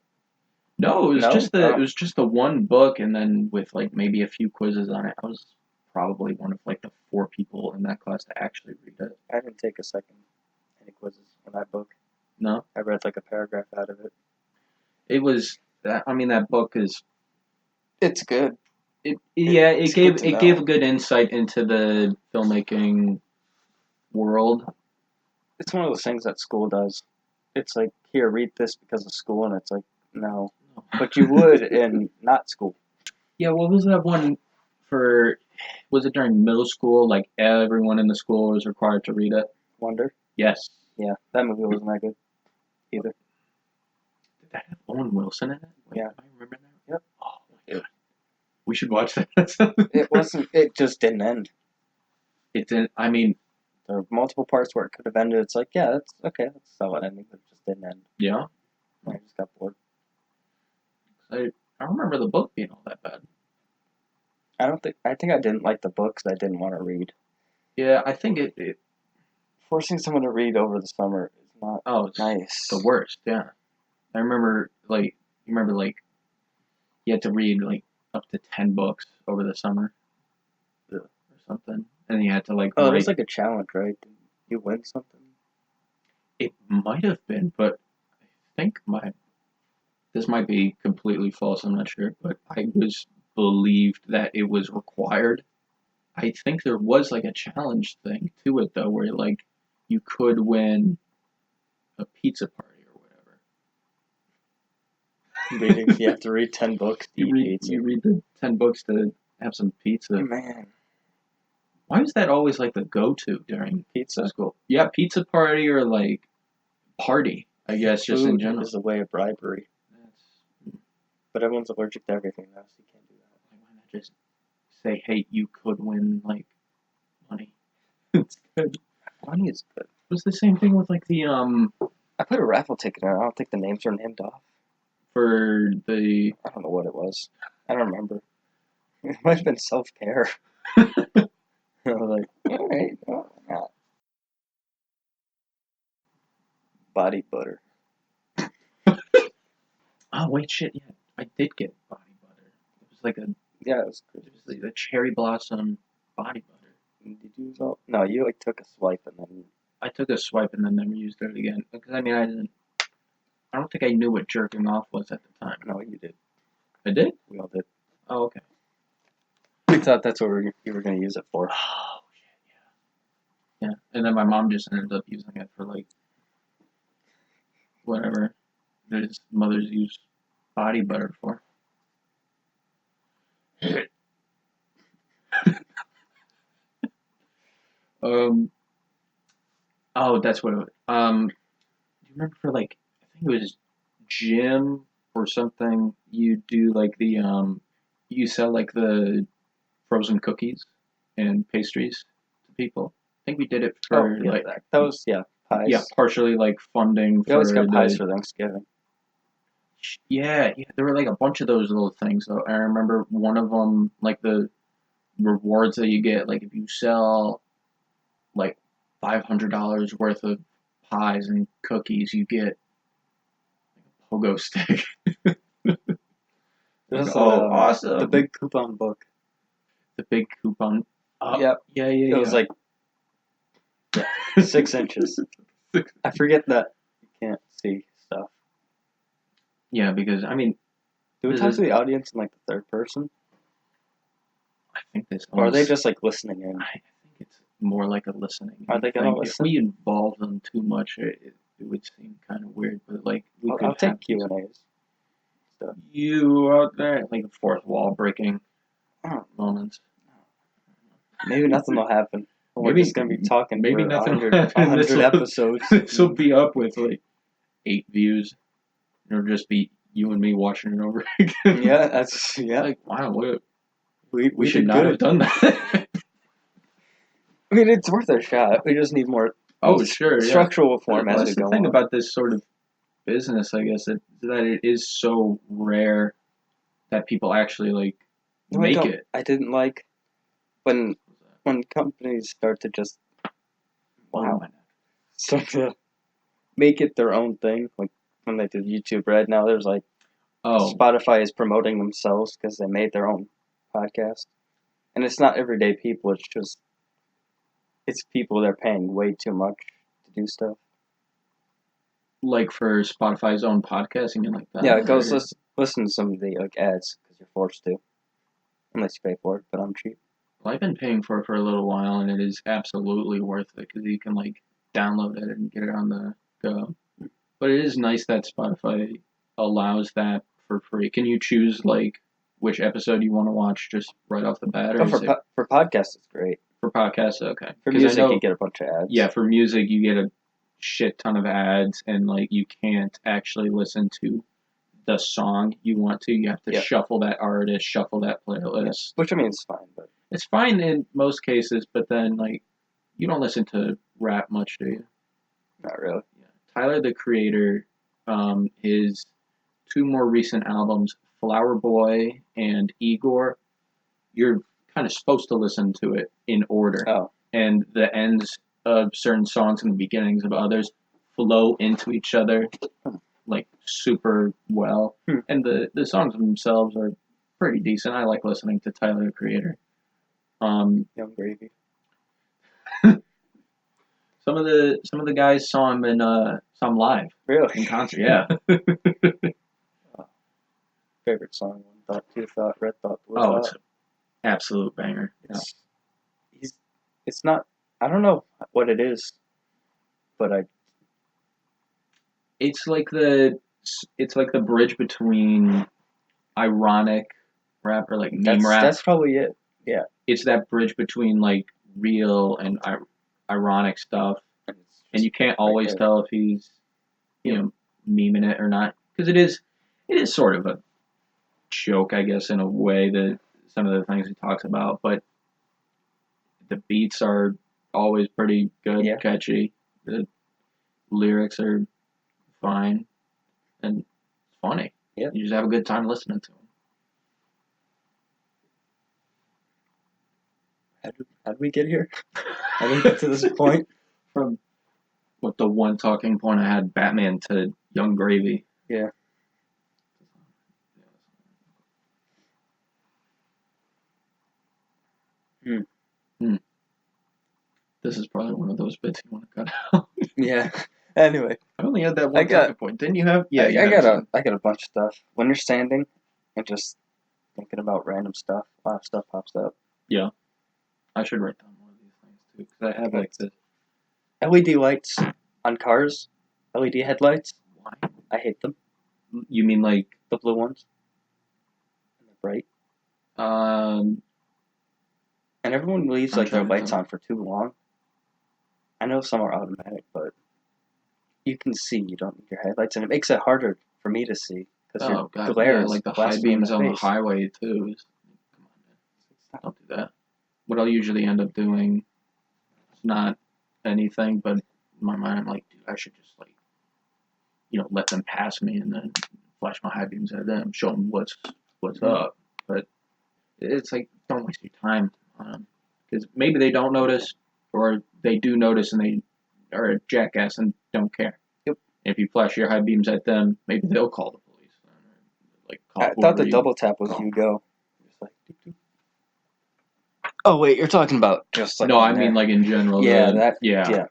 No, it was No, just the one book, and then with maybe a few quizzes on it. I was probably one of the four people in that class to actually read it. I didn't take any quizzes on that book. No, I read a paragraph out of it. it was that. I mean, that book is It's good. yeah. It's good to It know. gave a good insight into the filmmaking world. It's one of those things that school does. It's like, here, read this because of school, and it's like, no. But you would in not school. Yeah, what was that one for? Was it during middle school? Everyone in the school was required to read it. Wonder. Yes. Yeah, that movie wasn't that good either. Did that have Owen Wilson in it? Yeah. Do I remember that? Yep. Oh my god. We should watch that. It wasn't. It just didn't end. It didn't. I mean, There were multiple parts where it could have ended. It's like, yeah, that's okay. That's a solid ending, but it just didn't end. yeah. I just got bored. I don't remember the book being all that bad. I don't think. I think I didn't like the books. I didn't want to read. Yeah, I think it Forcing someone to read over the summer is not it's nice. the worst. Yeah. I remember you remember you had to read up to 10 books over the summer. Yeah. Or something, and you had to Oh, it write. was a challenge, right? Did you win something? It might have been, but I think this might be completely false. I'm not sure, but I was believed that it was required. I think there was a challenge thing to it though, where you could win a pizza party or whatever. Reading. You have to read 10 books to eat pizza. You read the 10 books to have some pizza. Man, Why is that always the go-to during pizza school? Yeah, pizza party or party. I guess just in food general. is a way of bribery. But everyone's allergic to everything now, so you can't do that. Why not just say, hey, you could win money? Money is good. It was the same thing with the I put a raffle ticket in. I don't think the names are named off. for the I don't know what it was. I don't remember. It might have been self-care. I was like, alright, well, not. Body butter. oh wait shit yeah I did get body butter. It was Yeah, it was good. it was the cherry blossom body butter. Did you use all? No, you took a swipe and then. I took a swipe and then never used it again because I mean I don't think I knew what jerking off was at the time. No, you did. I did? We all did. Oh okay. We thought that's what you were going to use it for. Oh shit yeah. Yeah, and then my mom just ended up using it for whatever his mothers use body butter for. um. Oh, that's what it was. Do you remember for I think it was gym or something? You do you sell the frozen cookies and pastries to people. I think we did it for yeah, that was pies. yeah, partially funding We always for got pies for Thanksgiving. yeah, there were a bunch of those little things though. I remember one of them rewards that you get. Like if you sell like $500 worth of pies and cookies, you get a pogo stick. Like, There's oh, the awesome! big coupon book. The big coupon. Oh, Yep. yeah, It was yeah, like yeah. 6 inches. I forget that you can't see stuff. Yeah, because I mean, Do we this talk is. to the audience in like the third person, I think this or are they almost. just like listening in? I think it's more like a listening Are they gonna thing. If listen? we involve them too much, it would seem kind of weird. But like we I'll, could I'll have take these Q&As. Stuff. you out there like fourth wall breaking Oh, moments. maybe nothing will happen. We're Maybe just gonna be talking maybe for nothing will 100, happen. And 100 episodes. this will be up with like 8 views. It'll just be you and me watching it over again. Yeah, that's yeah. Like wow, We should did not have good. done that. I mean, it's worth a shot. We just need more. Oh sure, yeah. Structural form Well, as we that's the go thing on. about this sort of business, I guess, that it is so rare that people actually like No, make it. I didn't like when companies start to just Oh my start to make it their own thing. Like when they did YouTube Red, now there's like Oh, Spotify is promoting themselves because they made their own podcast, and it's not everyday people. It's just it's people they're paying way too much to do stuff. like for Spotify's own podcasting and like that. Yeah, go Or- listen to some of the like ads because you're forced to, unless you pay for it. But I'm cheap. well, I've been paying for it for a little while, and it is absolutely worth it because you can like download it and get it on the go. But it is nice that Spotify allows that for free. Can you choose like which episode you want to watch just right off the bat, or Oh, is it for podcasts, it's great. for podcasts? Okay, For because I music, you know get a bunch of ads. yeah, for music you get a shit ton of ads, and like you can't actually listen to the song you want to. You have to Yeah. shuffle that artist, shuffle that playlist. Which I mean, it's fine, but It's fine in most cases, but then like you don't listen to rap much, do you? not really. Yeah. Tyler the Creator, his two more recent albums, Flower Boy and Igor, you're kind of supposed to listen to it in order. Oh, And the ends of certain songs and the beginnings of others flow into each other like super well. Hmm. And the songs themselves are pretty decent. I like listening to Tyler the Creator. Young Gravy. Some of the guys saw him live Really? in concert. Yeah. Favorite song? One thought, two thought, red thought, blue Oh, thought. it's an absolute banger. Yeah. He's. It's not. I don't know what it is, but It's like the bridge between ironic rap or like meme rap. that's probably it. Yeah. It's that bridge between like real and ironic stuff, And it's and you can't always there. tell if he's memeing it or not because it is sort of a joke, I guess, in a way that some of the things he talks about, but the beats are always pretty good, Yeah. catchy. The lyrics are fine and funny. Yeah. You just have a good time listening to them. How did we get here? How did we get to this point? From what the one talking point I had, Batman to Young Gravy. Yeah. This is probably one of those bits you want to cut out. Yeah. Anyway, I only had that one I got- talking point. Didn't you have? Yeah, I got a bunch of stuff. When you're standing and just thinking about random stuff, a lot of stuff pops up. I should write down one of these things too because I have like this. LED lights on cars. LED headlights. Why? I hate them. You mean like The blue ones. And they're bright. um? And everyone leaves I'm like their trying to lights think. on for too long. I know some are automatic, but you can see you don't need your headlights, and it makes it harder for me to see because Oh your god, glare yeah, is like the high blasting me in beams the on the face. highway too. Come on, man. Don't do that. What I'll usually end up doing is not anything, but in my mind I'm like, dude, I should just like, let them pass me and then flash my high beams at them, show them what's up. But it's like, don't waste your time Because maybe they don't notice, or they do notice and they are a jackass and don't care. Yep. If you flash your high beams at them, maybe they'll call the police. Like call I thought the whoever you. double tap was you go. Just like, doop, doop. Oh wait, you're talking about just like No, I in mean there. like in general. Yeah, Yeah. yeah.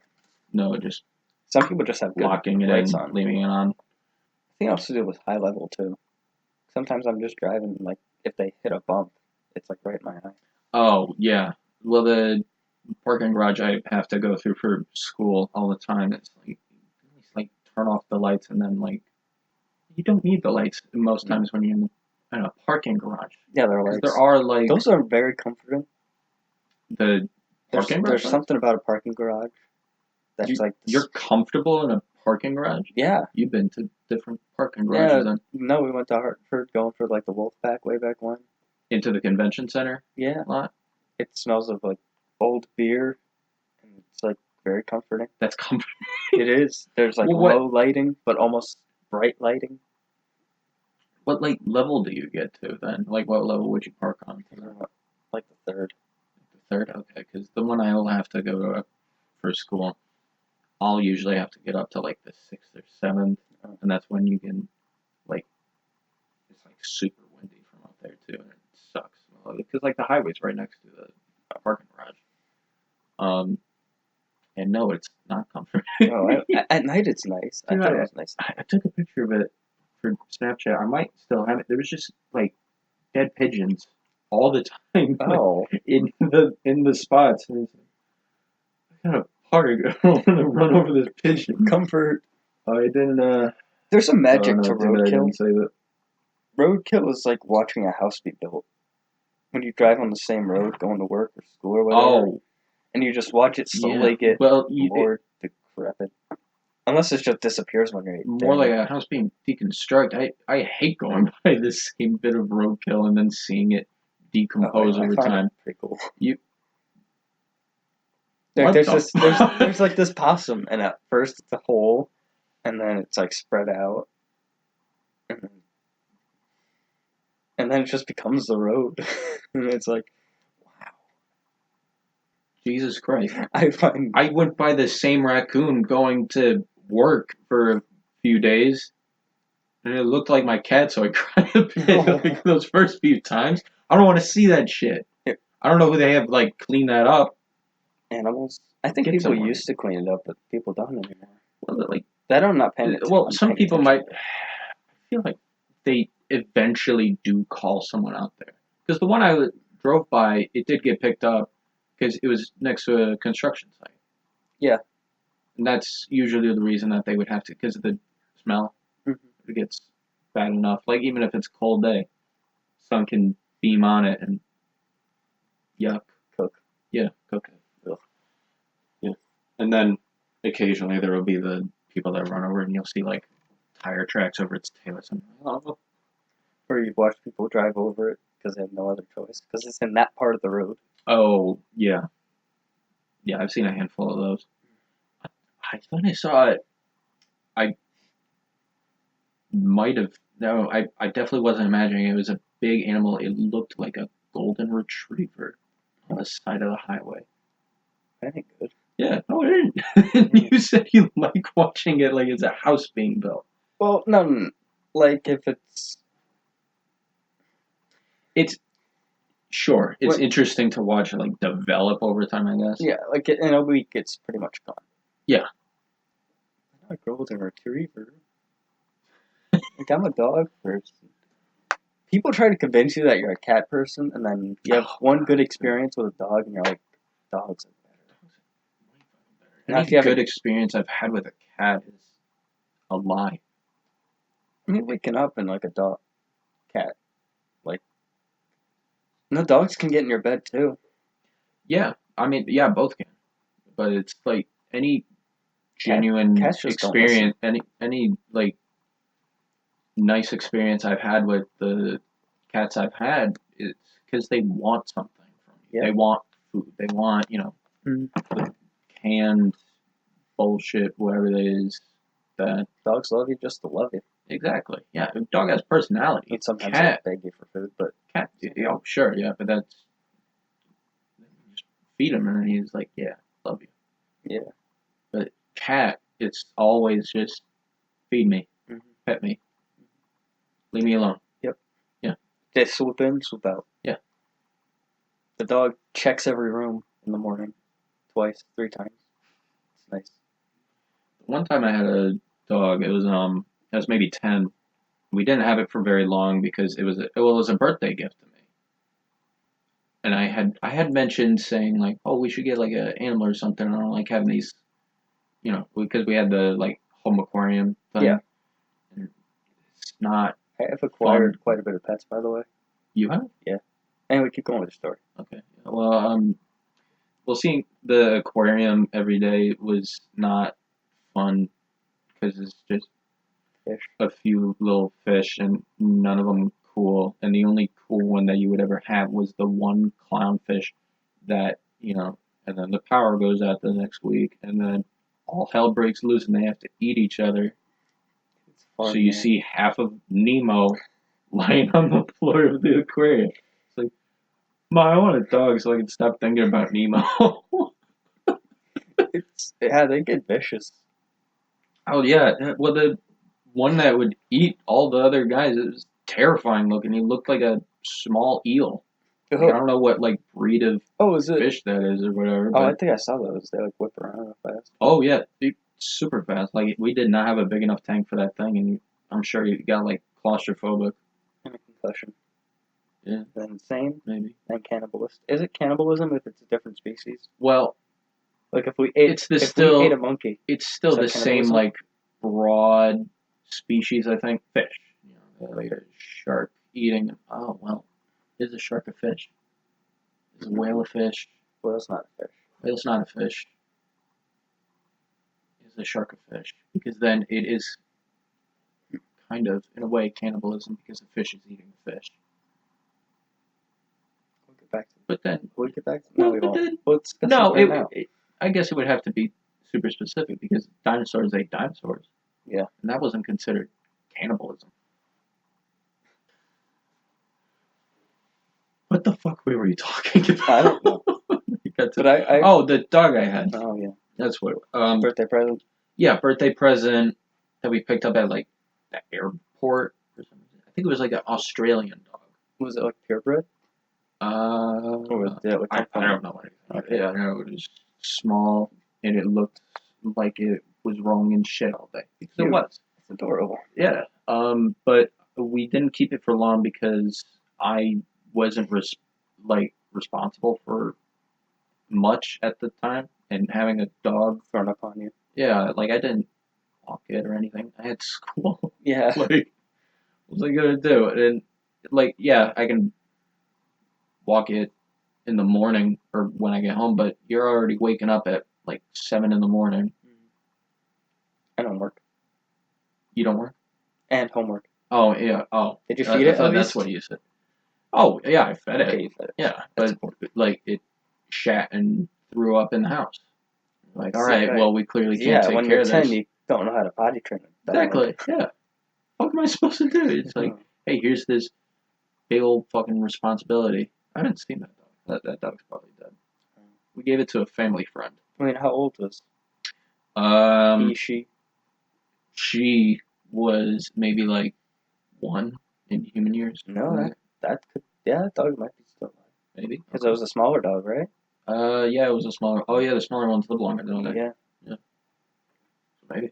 No, just Some people just have good locking it lights in, on. leaving it on. I think it has to do with high level too. Sometimes I'm just driving, like if they hit a bump, it's like right in my eye. Oh yeah. Well, the parking garage I have to go through for school all the time. It's like turn off the lights and then like you don't need the lights most times when you're in a parking garage. Yeah, they're Because like there are like those are very comforting. the parking garage. There's something about a parking garage that's like you're comfortable in a parking garage. Yeah. You've been to different parking garages then. No, we went to Hartford going for like the Wolfpack way back when. Into the convention center Yeah. lot. It smells of like old beer, and it's like very comforting. That's comforting. It is. There's like low lighting, but almost bright lighting. What like level do you get to then? Like what level would you park on? Like the third. The third, okay. Because the one I'll have to go to for school, I'll usually have to get up to like the sixth or seventh, and that's when you can like it's like super windy from up there too, and it sucks because like the highway's right next to the parking garage. And no, it's not comforting. At night it's nice. I thought it was nice. I took a picture of it for Snapchat. I might still have it. There was just like dead pigeons all the time. Oh. Like, in the spots. And it's like, I gotta park. I don't want to run over this pigeon. Comfort. I didn't. There's some magic to roadkill. That. Roadkill is like watching a house be built. When you drive on the same road, going to work or school or whatever. Oh. And you just watch it slowly get more decrepit. Unless it just disappears when you're more like a house being deconstructed. I hate going by the same bit of roadkill and then seeing it decompose over time. Pretty cool. There's like this possum, and at first it's a hole, and then it's like spread out, and then it just becomes the road, and it's like, wow. Jesus Christ! I went by the same raccoon going to work for a few days, and it looked like my cat, so I cried a bit like those first few times. I don't want to see that shit. I don't know who they have like clean that up. Animals. I think people used to clean it up, but people don't anymore. Well, like that I'm not paying. Well, some people might. I feel like they eventually do call someone out there because the one I drove by, it did get picked up because it was next to a construction site. Yeah. And that's usually the reason that they would have to, because of the smell. Mm-hmm. It gets bad enough. Like even if it's a cold day, sun can beam on it and yuck. Cook. Yeah, cook it. Ugh. Yeah. And then occasionally there will be the people that run over and you'll see like tire tracks over its tail or something. Oh. Or you watch people drive over it because they have no other choice because it's in that part of the road. Oh, yeah. Yeah, I've seen a handful of those. I thought I saw it. I might have. No, I definitely wasn't imagining it. It was a big animal. It looked like a golden retriever on the side of the highway. That ain't good. Yeah, no, it didn't. You said you like watching it like it's a house being built. Well, no, like if it's. Sure, it's interesting to watch it like develop over time, I guess. Yeah, like in a week, it's pretty much gone. Yeah. I'm a golden retriever. Like I'm a dog person. People try to convince you that you're a cat person, and then you have one good experience with a dog, and you're like, dogs are better. Any good experience I've had with a cat is a lie. I mean, waking up and like a dog, cat, like. No, dogs can get in your bed too. Yeah, I mean, yeah, both can, but it's like any genuine experience, any like nice experience I've had with the cats I've had, it's because they want something from you. Yeah. They want food. They want the canned bullshit, whatever it is. That dogs love you just to love you. Exactly. Yeah, a dog has personality. And sometimes they beg you for food, but cat. Oh, sure, yeah, but feed him, and then he's like, "Yeah, love you." Yeah. But cat, it's always just feed me, Mhm. pet me, leave me alone. Yep. Yeah. They swoop in, swoop out. Yeah. The dog checks every room in the morning, twice, 3 times. It's nice. One time I had a dog. It was maybe 10. We didn't have it for very long because it was a birthday gift to me. And I had mentioned saying like, oh, we should get like an animal or something. I don't like having these, because we had the like home aquarium thing. Yeah. And it's not I have fun. acquired quite a bit of pets, by the way. You have? Yeah. Anyway, keep going with the story. Okay. Well, seeing the aquarium every day was not fun because it's just Fish. a few little fish and none of them cool. And the only cool one that you would ever have was the one clownfish that, and then the power goes out the next week and then all hell breaks loose and they have to eat each other. It's fun, So you man. see half of Nemo lying on the floor of the aquarium. It's like, Ma, I want a dog so I can stop thinking about Nemo. They get vicious. Oh yeah, well the one that would eat all the other guys, it was terrifying looking. He looked like a small eel. Like, I don't know what like breed of Oh, is it? fish that is or whatever. Oh, I But think I saw those. They like whip around real fast. oh yeah, super fast. Like we did not have a big enough tank for that thing, and I'm sure you got like claustrophobic. And a concussion. Yeah, Then insane maybe. and cannibalist. Is it cannibalism if it's a different species? Well, Like if we ate we ate a monkey. it's still Is that the same cannibalism? like broad species. I think fish. Like a shark eating. Oh well, is a shark a fish? Is a whale a fish? Well, it's not a fish. Whale's not a fish. Is a shark a fish? Because then it is kind of, in a way, cannibalism because the fish is eating the fish. We'll get back to. But then, We'll get back to. No, we won't. then, Well, discuss no, this right now. I guess it would have to be super specific because dinosaurs ate dinosaurs. Yeah. And that wasn't considered cannibalism. What the fuck were you talking about? I don't know. But I. Oh, the dog I had. Oh yeah. That's what. Birthday present. Yeah, birthday present that we picked up at like the airport or something. I think it was like an Australian dog. Was it like purebred? Or was it like I don't know anything. Okay. Yeah, I know it was small and it looked like it was rolling in shit all day. Because it Cute. was. It's adorable. Yeah. But we didn't keep it for long because I wasn't responsible for much at the time, and having a dog Thrown up on you. Yeah, like I didn't walk it or anything. I had school. Yeah. Like, what was I gonna do? And like, yeah, I can walk it in the morning or when I get home, but you're already waking up at like 7 in the morning. And homework. You don't work? And homework. Oh yeah. Oh. Did you feed it? At That's least? what you said. Oh yeah, I fed Okay, it. you fed it. Yeah, That's but like it shat and threw up in the house. Like, all See, right, well, we clearly can't take when care you're of 10, this. you don't know how to potty train it. Exactly. Yeah. What am I supposed to do? It's like, hey, here's this big old fucking responsibility. I haven't seen that dog. That dog's probably dead. We gave it to a family friend. I mean, how old was Um, she? she was maybe like 1 in human years. No, that could. Yeah, that dog might be still alive. Maybe. Because it was a smaller dog, right? Yeah, it was a smaller. Oh yeah, the smaller ones live longer, don't they? Yeah. Yeah. Maybe.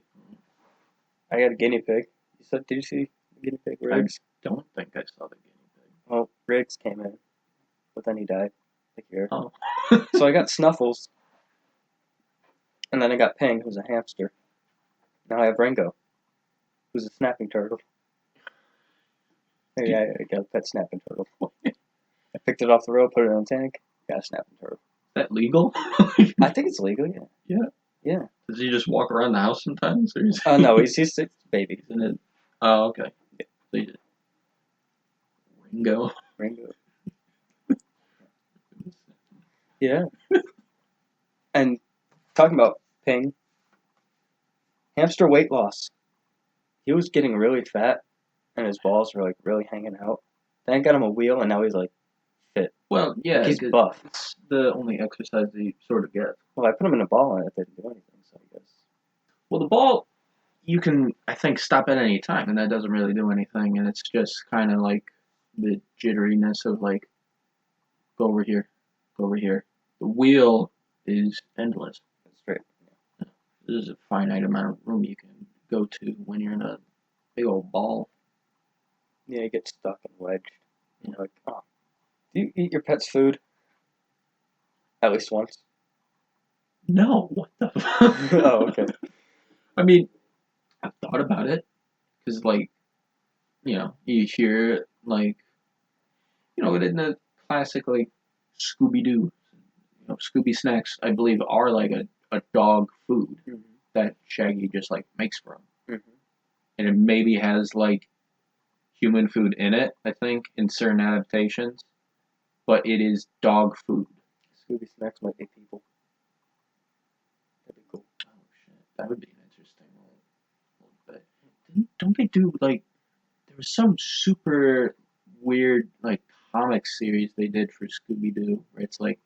I got a guinea pig. Did you see guinea pig Riggs? I don't think I saw the guinea pig. Well, Riggs came in, but then he died. Like here. Oh. So I got Snuffles, and then I got Ping, who's a hamster. Now I have Ringo, who's a snapping turtle. Maybe I got a pet snapping turtle. I picked it off the road, put it in a tank, got a snapping turtle. Is that legal? I think it's legal, yeah. Yeah. Yeah. Does he just walk around the house sometimes? Or Oh, no, he's a baby. Isn't it? Oh, okay. Yeah. So you just Ringo. Ringo. Yeah. And talking about Ping, hamster weight loss. He was getting really fat, and his balls were like really hanging out. Then I got him a wheel, and now he's like fit. Well, yeah, He's buff. it's the only exercise that you sort of get. Well, I put him in a ball and it didn't do anything, so I guess. Well, the ball, you can, I think, stop at any time, and that doesn't really do anything, and it's just kind of like the jitteriness of like, go over here, go over here. The wheel is endless. It's straight. There's a finite amount of room you can go to when you're in a big old ball. Yeah, you get stuck and wedged. You're like, oh. Do you eat your pet's food? At least once. No, what the? Oh, okay. I mean, I've thought about it because, like, you hear like, in the classic like Scooby Doo, Scooby snacks, I believe, are like a dog food Mm-hmm. that Shaggy just like makes for him, Mm-hmm. and it maybe has like human food in it. I think in certain adaptations, but it is dog food. Scooby snacks might be people. That'd be cool. Oh shit, that would be an interesting little bit. Don't they do like there was some super weird like comic series they did for Scooby Doo where it's like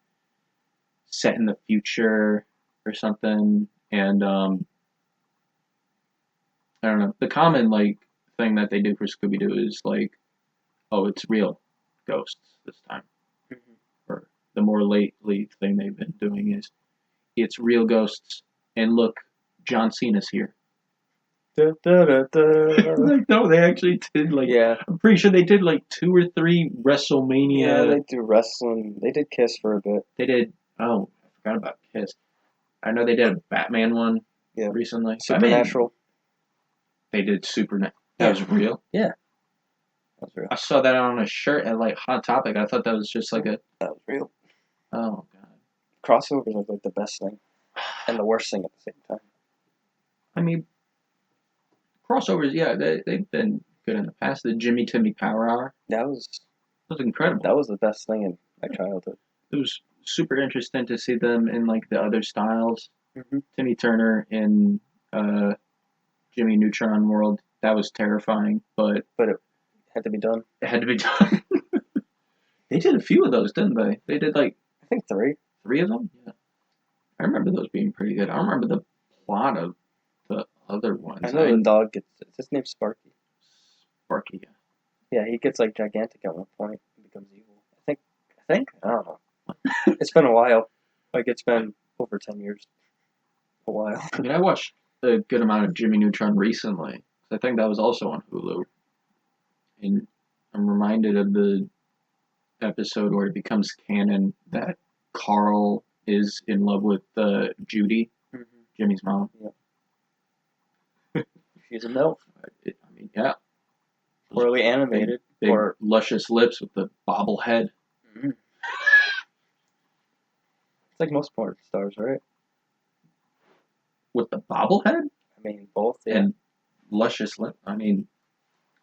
set in the future or something, and I don't know. The common like thing that they do for Scooby Doo is like, oh, it's real ghosts this time. Mm-hmm. Or the more lately thing they've been doing is it's real ghosts, and look, John Cena's here. Da, da, da, da. Like, no, they actually did like. Yeah. I'm pretty sure they did like 2 or 3 Yeah, WrestleMania. they do wrestling. They did Kiss for a bit. They did. Oh, I forgot about Kiss. I know they did a Batman one Yeah. recently. Supernatural. They did Supernatural. That Yeah. was real. Yeah. That was real. I saw that on a shirt at like Hot Topic. I thought that was just like a. That was real. Oh god. Crossovers are like the best thing and the worst thing at the same time. I mean, crossovers. Yeah, they've been good in the past. The Jimmy Timmy Power Hour That was was incredible. that was the best thing in my childhood. It was super interesting to see them in like the other styles. Mm-hmm. Timmy Turner in Jimmy Neutron World. That was terrifying, but it had to be done. it had to be done. They did a few of those, didn't they? They did like I think 3. 3 of them. Yeah, I remember those being pretty good. I don't remember the plot of the other ones. I know the dog gets. His name's Sparky. Sparky. Yeah, he gets like gigantic at one point and becomes evil. I think. I don't know. It's been a while. Like it's been over 10 years. A while. I mean, I watched a good amount of Jimmy Neutron recently. I think that was also on Hulu, and I'm reminded of the episode where it becomes canon that Carl is in love with Judy, Mm-hmm. Jimmy's mom. She's a MILF. I mean, yeah. Poorly animated. Big, or luscious lips with the bobble head. Mm-hmm. It's like most porn stars, right? With the bobble head? I mean, both. Yeah. And luscious lip. I mean,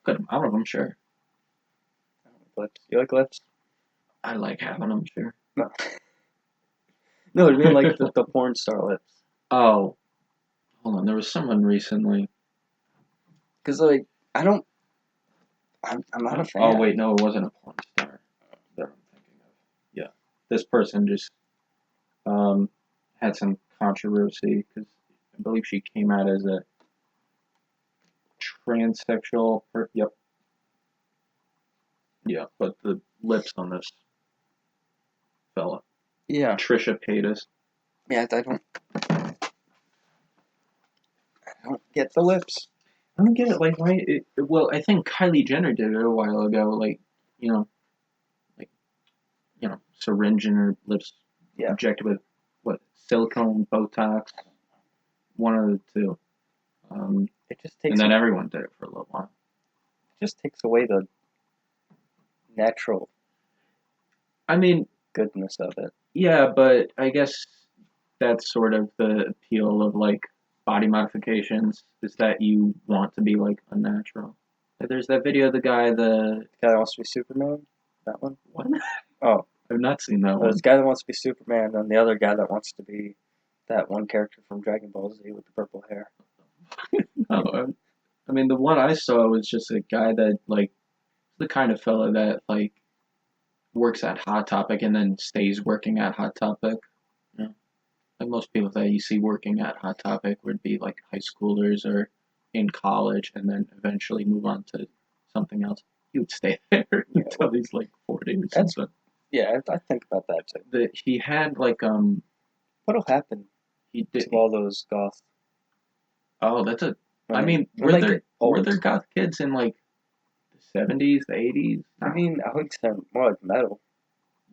good amount of them, sure. I don't like lips. You like lips? I like having them, sure. No. No, I mean like the porn star lips. Oh, hold on. There was someone recently. Cause like I'm not a fan. Oh wait, no, it wasn't a porn star that I'm thinking of. Yeah, this person just had some controversy because I believe she came out as a transsexual. Yep. Yeah, but the lips on this fella, Yeah. Trisha Paytas. Yeah, I don't get the lips. I don't get it. Like, why? Well, I think Kylie Jenner did it a while ago. Like, like, syringe in her lips, Yeah. injected with what silicone, Botox, one of the two. It just takes And then everyone did it for a little while. it just takes away the natural I mean, goodness of it. yeah, but I guess that's sort of the appeal of like body modifications is that you want to be like unnatural. Like, there's that video of the guy, The guy that wants to be Superman. That one. what? Oh, I've not seen that one. there's a guy that wants to be Superman, and the other guy that wants to be that one character from Dragon Ball Z with the purple hair. No, I mean the one I saw was just a guy that like the kind of fella that like works at Hot Topic and then stays working at Hot Topic. You know, like most people that you see working at Hot Topic would be like high schoolers or in college and then eventually move on to something else. He would stay there Yeah, until well, he's like 40 or that's something. yeah. I think about that too. He had like What'll happen he did. to all those goths Oh, that's a. I when mean, they get were old? there goth kids in like the 70s, the 80s? I No, mean, I would say more like metal.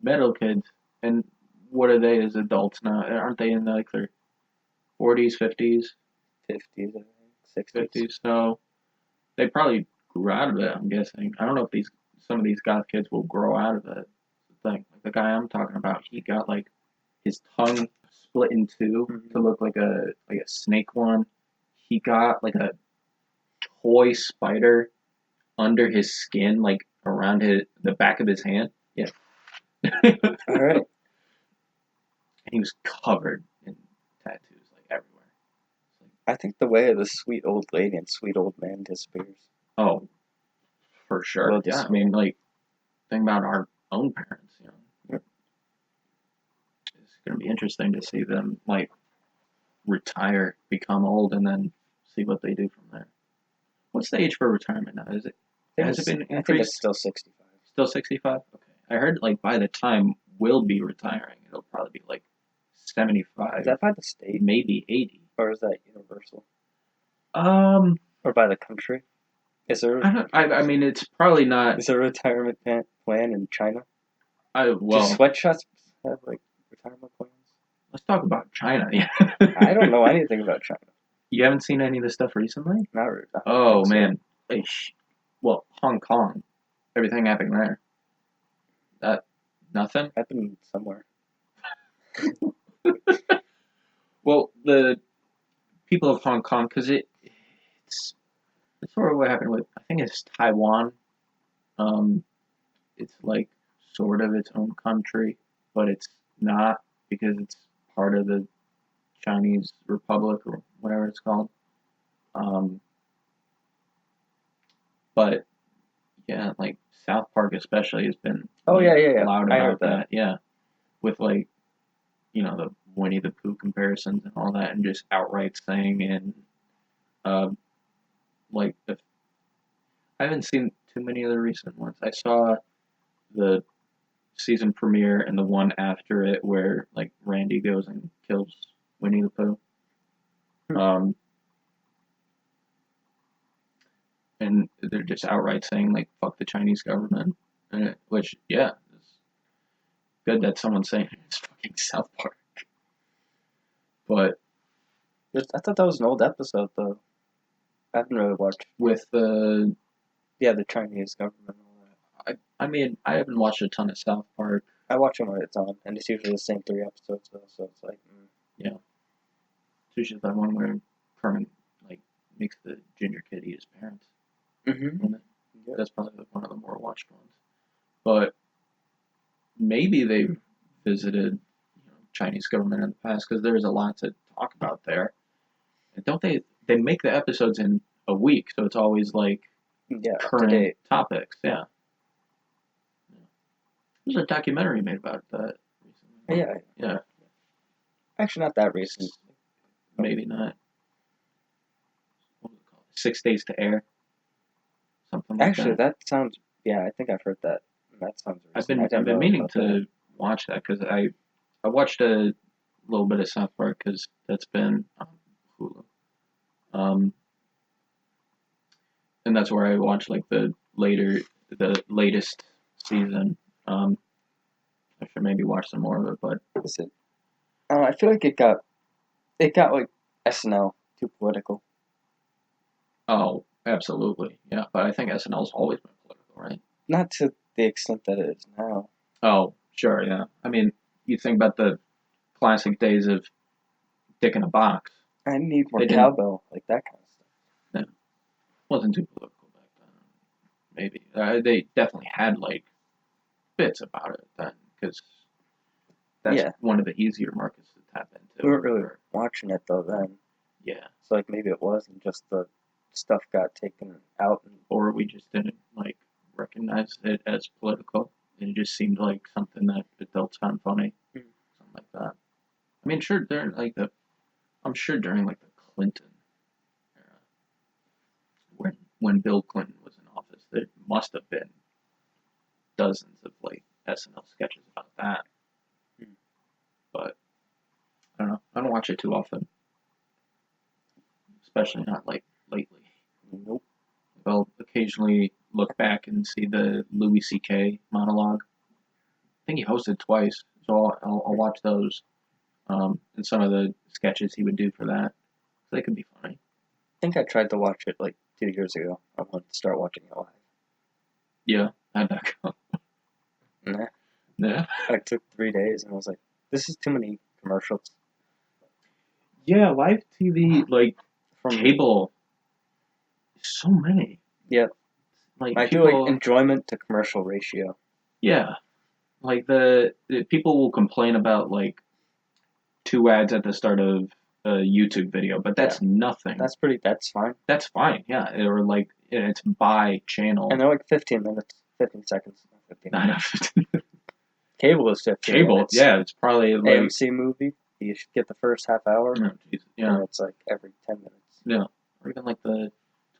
metal kids. And what are they as adults now? Aren't they in like their 40s, 50s, 50s, I think, 60s. 50s? So they probably grew out of it. I'm guessing. I don't know if these some of these goth kids will grow out of it. Like the guy I'm talking about, he got like his tongue split in two Hmm. to look like a snake one. He got like a toy spider under his skin, like around the back of his hand. Yeah. And All right. he was covered in tattoos like everywhere. It's like, I think the way of the sweet old lady and sweet old man disappears. oh, for sure. Well, Yeah. just I mean, like think about our own parents. It's gonna be interesting to see them like retire, become old, and then see what they do from there. What's the age for retirement now? Is it has it been I think it's increased? still 65. Still 65? Okay. I heard like by the time we'll be retiring, it'll probably be like Is 75, that by the state maybe 80. or is that universal Um, or by the country? Is there I don't. I mean, it's probably not. is there a retirement plan in China? I Do well, sweatshops have like retirement plans? let's talk about China. Yeah. I don't know anything about China. You haven't seen any of this stuff recently? Not really. I don't Oh think so. man. Well, Hong Kong. Everything happening there. That nothing. I've been somewhere. Well, the people of Hong Kong, because it's it's sort of what happened with. I think it's Taiwan. Um, it's like sort of its own country, but it's not because it's part of the Chinese Republic or whatever it's called. Um, but yeah, like South Park especially has been Oh like yeah. loud I heard about that. that. Yeah, with like the Winnie the Pooh comparisons and all that, and just outright saying and uh, like I haven't seen too many of the recent ones. I saw the season premiere and the one after it where like Randy goes and kills Winnie the Pooh. Hmm. And they're just outright saying like "fuck the Chinese government," which yeah, it's good that someone's saying it's fucking South Park. But I thought that was an old episode though. I haven't really watched. with Yeah, the Chinese government and all that. I mean I haven't watched a ton of South Park. I watch them when it's on, and it's usually the same 3 episodes though, so it's like. Yeah, it's usually that one where Kermit like makes the ginger kid eat his parents. Mm-hmm. That's probably one of the more watched ones. But maybe they've visited Chinese government in the past because there's a lot to talk about there. And don't they? They make the episodes in a week, so it's always like Yeah, up to current date. topics. Yeah. There's a documentary made about that recently. Yeah. Yeah. Actually, not that recent. Maybe not. What was it called? 6 Days to Air. Something like Actually, that. that sounds. Yeah, I think I've heard that. That sounds recent. I I've didn't been know meaning about that. to watch that because I watched a little bit of South Park because that's been on Hulu. Um, and that's where I watched like the latest season. I should maybe watch some more of it, but Is it? I feel like it got like SNL too political. oh, absolutely, yeah. But I think SNL's always been political, right? Not to the extent that it is now. Oh, sure, yeah. I mean, you think about the classic days of Dick in a Box. I need more They didn't. cowbell, like that kind of stuff. Yeah, wasn't too political back then. Maybe they definitely had like bits about it then because that's Yeah, one of the easier markets to tap we into. weren't really watching it though then. Yeah, So like maybe it wasn't just the stuff got taken out and or we just didn't like recognize it as political. it just seemed like something that adults found funny, Mhm. something like that. I mean, sure, during like the I'm sure during like the Clinton era, when Bill Clinton was in office, there must have been dozens of like SNL sketches about that. Mhm. But I don't know. I don't watch it too often, especially not like lately. Nope. I'll occasionally look back and see the Louis C.K. monologue. I think he hosted twice, so I'll watch those and some of the sketches he would do for that. They could be funny. I think I tried to watch it like 2 years ago. I wanted to start watching it live. Yeah, how'd that go? Nah. Yeah. I took 3 days and I was like, this is too many commercials. Yeah, live TV, like From cable, so many. Yeah. Like I feel like people, enjoyment to commercial ratio. yeah, like the people will complain about like 2 ads at the start of a YouTube video, but that's nothing. That's fine. That's fine, yeah. Or like it's by channel. And they're like 15 minutes, 15 seconds, not 15 Not minutes. Cable is 15 cable, minutes. yeah, it's probably like AMC movie, you should get the first half hour, oh, yeah, and it's like every 10 minutes. yeah, or even like the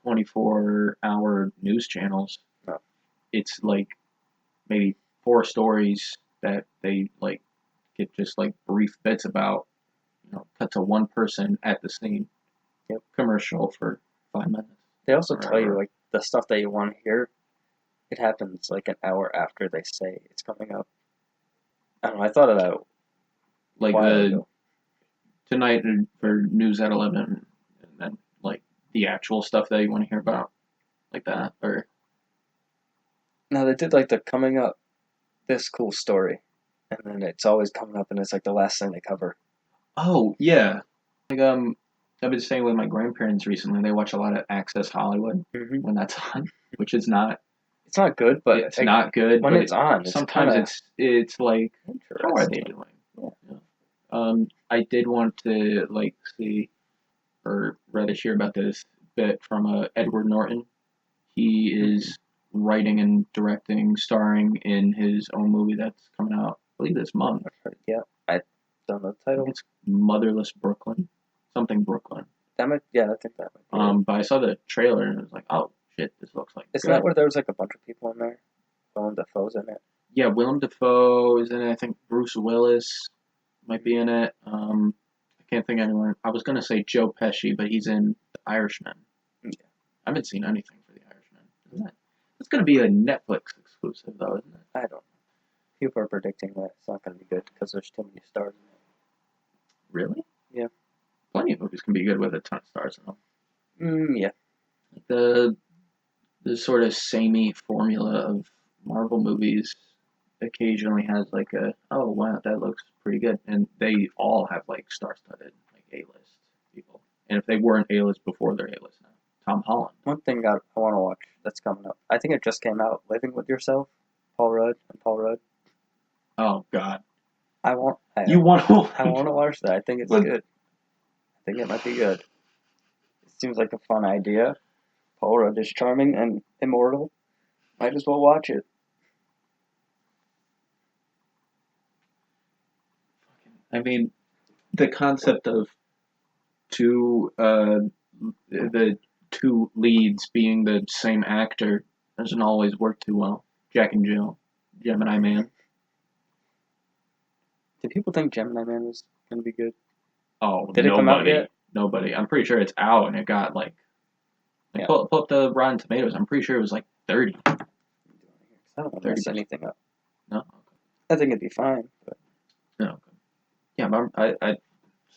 24-hour news channels. No. It's like maybe 4 stories that they like get just like brief bits about. Cut to one person at the scene. Yep. Commercial for 5 minutes. They also tell you like the stuff that you want to hear. It happens like an hour after they say it's coming up. I don't know. I thought of that like a while ago. Tonight for news at 11, and then like the actual stuff that you want to hear about, like that, or No, they did like the coming up, this cool story, and then it's always coming up, and it's like the last thing they cover. oh yeah, like I've been staying with my grandparents recently. They watch a lot of Access Hollywood Mm-hmm. when that's on, which is not. It's not good, but It's not good. when but it's on. sometimes it's like, how are they interesting. doing? Yeah. I did want to like see or rather hear about this bit from Edward Norton. He is writing and directing, starring in his own movie that's coming out, I believe, this month. Yeah, I don't know the I title. think it's Motherless Brooklyn, something Brooklyn. I think that might be. But I saw the trailer and I was like, oh shit, this looks like. Isn't good. that where there was like a bunch of people in there? Willem Dafoe's in it. Yeah, Willem Dafoe is in it. I think Bruce Willis might be in it. I can't think of anyone. I was gonna say Joe Pesci, but he's in The Irishman. Yeah. I haven't seen anything for The Irishman. Isn't it? It's gonna be a Netflix exclusive though, isn't it? I don't know. People are predicting that it's not going to be good because there's too many stars in it. Really? Yeah. Plenty of movies can be good with a ton of stars in them. Yeah. Like the sort of samey formula of Marvel movies occasionally has like a, oh wow, that looks pretty good, and they all have like star-studded like A-list people, and if they weren't A-list before, they're A-list now. Tom Holland. One thing I want to watch that's coming up. I think it just came out. Living with Yourself. Paul Rudd. Oh God. I want to watch that. I think it's good. I think it might be good. It seems like a fun idea. Paul Rudd is charming and immortal. Might as well watch it. I mean, the concept of the two leads being the same actor doesn't always work too well. Jack and Jill, Gemini Man. Do people think Gemini Man was going to be good? Oh, Did it come out yet? Nobody. I'm pretty sure it's out, and it got like pull up the Rotten Tomatoes. I'm pretty sure it was like 30. I don't want to mess anything up. No, okay. I think it'd be fine. But. No, okay. Yeah, but I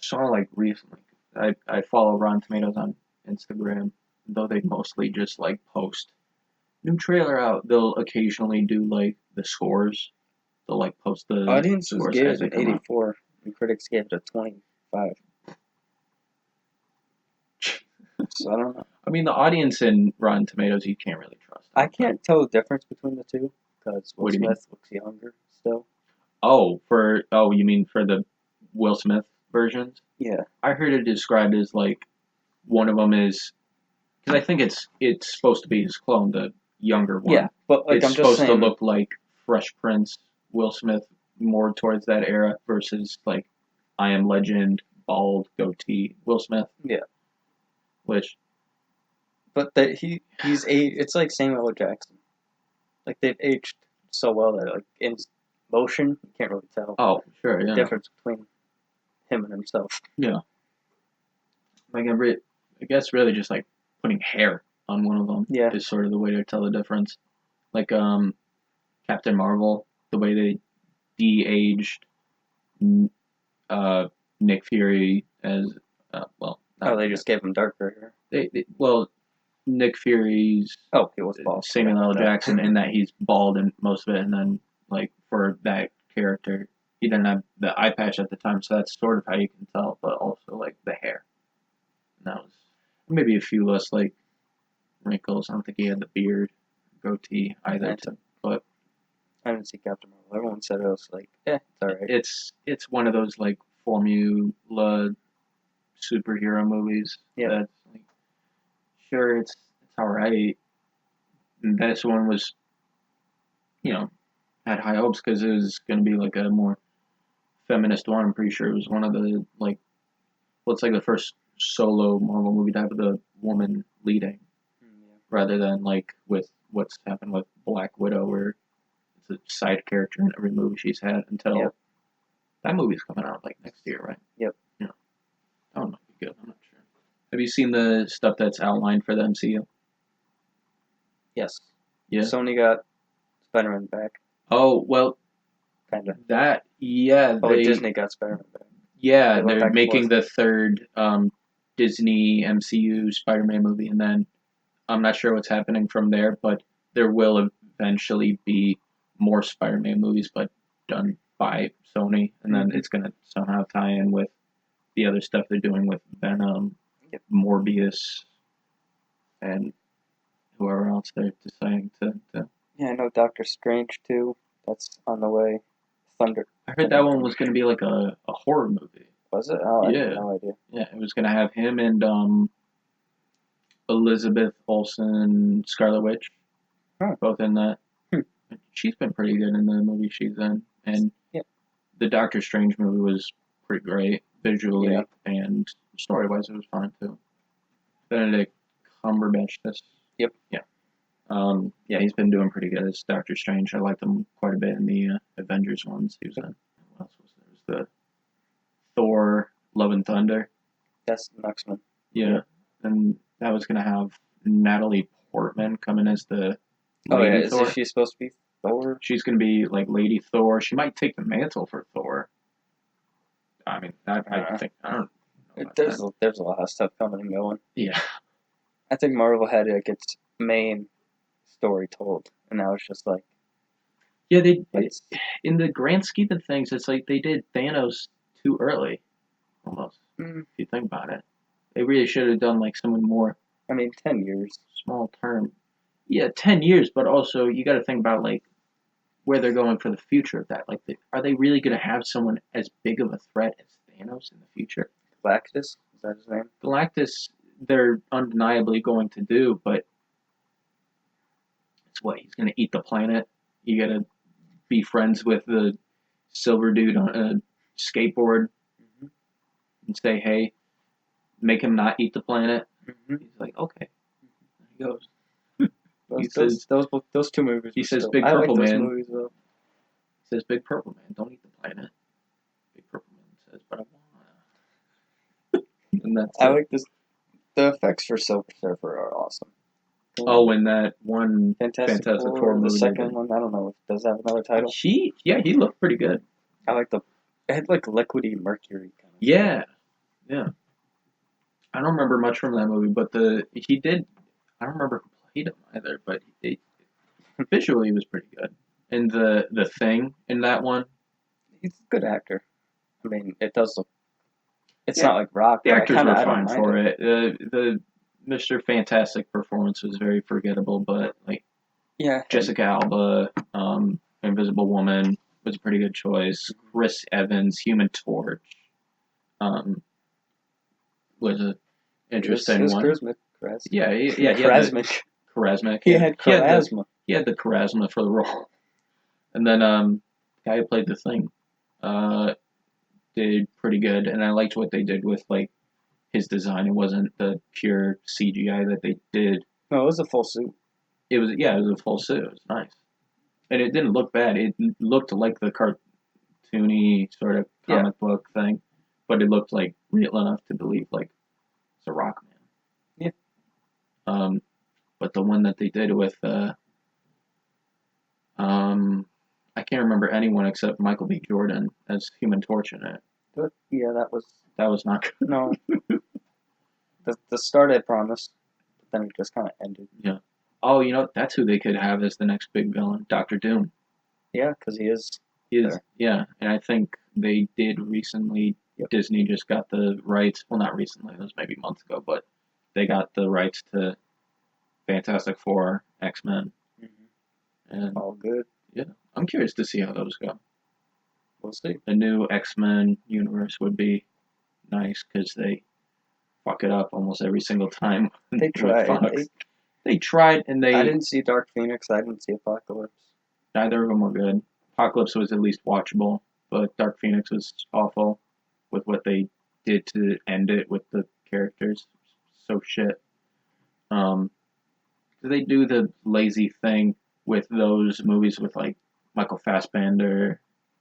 saw like recently. I follow Rotten Tomatoes on Instagram, though they mostly just like post new trailer out. They'll occasionally do like the scores. They'll like post the audiences scores gave as it an 84, and critics gave it a 25. So I don't know. I mean, the audience in Rotten Tomatoes, you can't really trust. I can't tell the difference between the two because Will Smith looks younger still. You mean for the Will Smith versions? Yeah. I heard it described as like one of them is because I think it's supposed to be his clone, the younger one. Yeah, but like it's I'm just supposed saying, to look like Fresh Prince, Will Smith, more towards that era versus like I Am Legend, bald goatee Will Smith. Yeah. Which But he's it's like Samuel L. Jackson. Like they've aged so well that like in motion you can't really tell sure, the yeah, difference between him and himself. yeah. Like I guess really just like putting hair on one of them Yeah. is sort of the way to tell the difference. Like Captain Marvel, the way they de-aged uh, Nick Fury as well. Oh, they just gave him darker hair. Well, Nick Fury's He was bald. Samuel L. Jackson in that he's bald in most of it, and then like for that character, he didn't have the eye patch at the time, so that's sort of how you can tell. But also like the hair, and that was maybe a few less like wrinkles. I don't think he had the beard, goatee either. But I didn't see Captain Marvel. Everyone said it was like, it's alright. It's one of those like formula superhero movies. Yeah. That's like sure it's alright. And this one was, had high hopes because it was going to be like a more feminist one. I'm pretty sure it was one of the like, well, it's like the first solo Marvel movie to have the woman leading, rather than like with what's happened with Black Widow, where it's a side character in every movie she's had until that movie's coming out like next year, right? Yep. Yeah. That one might be good. I'm not sure. Have you seen the stuff that's outlined for the MCU? Yes. Yeah. Sony got Spider-Man back. Oh well. Kind of. That yeah. Disney got Spider-Man back. Yeah, they're making the third Disney MCU Spider-Man movie, and then I'm not sure what's happening from there, but there will eventually be more Spider-Man movies, but done by Sony, and then it's gonna somehow tie in with the other stuff they're doing with Venom, Morbius, and whoever else they're deciding to. Yeah, I know Doctor Strange too. That's on the way. Thunder. I heard that one was going to be like a horror movie. Was it? Oh, I had no idea. Yeah, it was going to have him and Elizabeth Olsen, Scarlet Witch, both in that. She's been pretty good in the movie she's in, and the Doctor Strange movie was pretty great visually and story-wise. It was fine too. Benedict Cumberbatch. Yeah. Yeah, he's been doing pretty good as Doctor Strange. I liked him quite a bit in the Avengers ones he was in. What else was there? Was the Thor, Love and Thunder. That's the next one. Yeah. And that was going to have Natalie Portman come in as the Lady Thor. Is she supposed to be Thor? She's going to be like Lady Thor. She might take the mantle for Thor. I mean, I think, I don't know. There's a lot of stuff coming and going. Yeah. I think Marvel had like its main story told, and now it's just like in the grand scheme of things, it's like they did Thanos too early, almost. If you think about it, they really should have done like someone more. I mean, 10 years, small term. Yeah, 10 years, but also you got to think about like where they're going for the future of that. Like, are they really going to have someone as big of a threat as Thanos in the future? Galactus, is that his name? Galactus, they're undeniably going to do, but it's what he's going to eat the planet. You got to be friends with the silver dude on a skateboard and say, "Hey, make him not eat the planet." He's like, "Okay." He goes. Those two movies. He says, "Big Purple Man." Movies, he says, "Big Purple Man, don't eat the planet." Big Purple Man says, "But I wanna." And that's I like this. The effects for Silver Surfer are awesome. And that one Fantastic Four movie. The second one, I don't know. Does it have another title? He looked pretty good. I like it had like liquidy mercury kind of. Yeah. I don't remember much from that movie, but he did. I don't remember who played him either, but visually he was pretty good. And the Thing in that one, he's a good actor. I mean, it does look. It's not like Rock. The actors were fine for it. The Mr. Fantastic performance was very forgettable, but like Jessica Alba, Invisible Woman was a pretty good choice. Chris Evans, Human Torch, was an interesting one. Charismatic. Yeah, charismatic. Charismatic. He had charisma. He had the charisma for the role. And then the guy who played the Thing uh, did pretty good, and I liked what they did with like his design. It wasn't the pure CGI that they did. No, it was a full suit. It was yeah, it was a full suit. It was nice, and it didn't look bad. It looked like the cartoony sort of Yeah. comic book thing, but it looked like real enough to believe like it's a Rock Man. Yeah. But the one that they did with I can't remember anyone except Michael B. Jordan as Human Torch in it. But yeah, that was Not good. no. The start I promised, but then it just kind of ended. Yeah. Oh, you know that's who they could have as the next big villain, Doctor Doom. Yeah, because he is. He is There. yeah, and I think they did recently. Yep. Disney just got the rights. Well, not recently. It was maybe months ago, but they got the rights to Fantastic Four, X-Men, and All good. yeah, I'm curious to see how those go. We'll see. The new X-Men universe would be nice because they fuck it up almost every single time. They with tried. Fox. They tried, and I they didn't see Dark Phoenix. I didn't see Apocalypse. neither of them were good. Apocalypse was at least watchable, but Dark Phoenix was awful with what they did to end it with the characters. So shit. Um, they do the lazy thing with those movies with like Michael Fassbender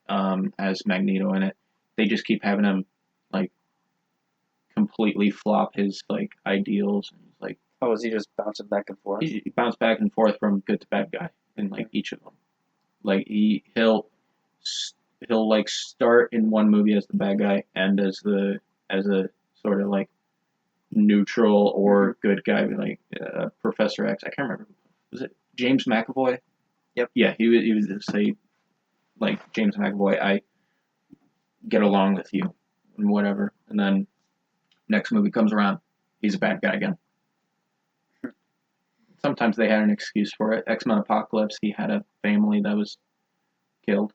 as Magneto in it. They just keep having him like completely flop his like ideals and like Oh, was he just bouncing back and forth? he bounced back and forth from good to bad guy in like each of them. Like he'll like start in one movie as the bad guy and as a sort of like neutral or good guy, like Professor X. I can't remember. Was it James McAvoy? Yep. Yeah, he was say like James McAvoy. I get along with you and whatever, and then next movie comes around, he's a bad guy again. Sometimes they had an excuse for it. X Men Apocalypse, he had a family that was killed,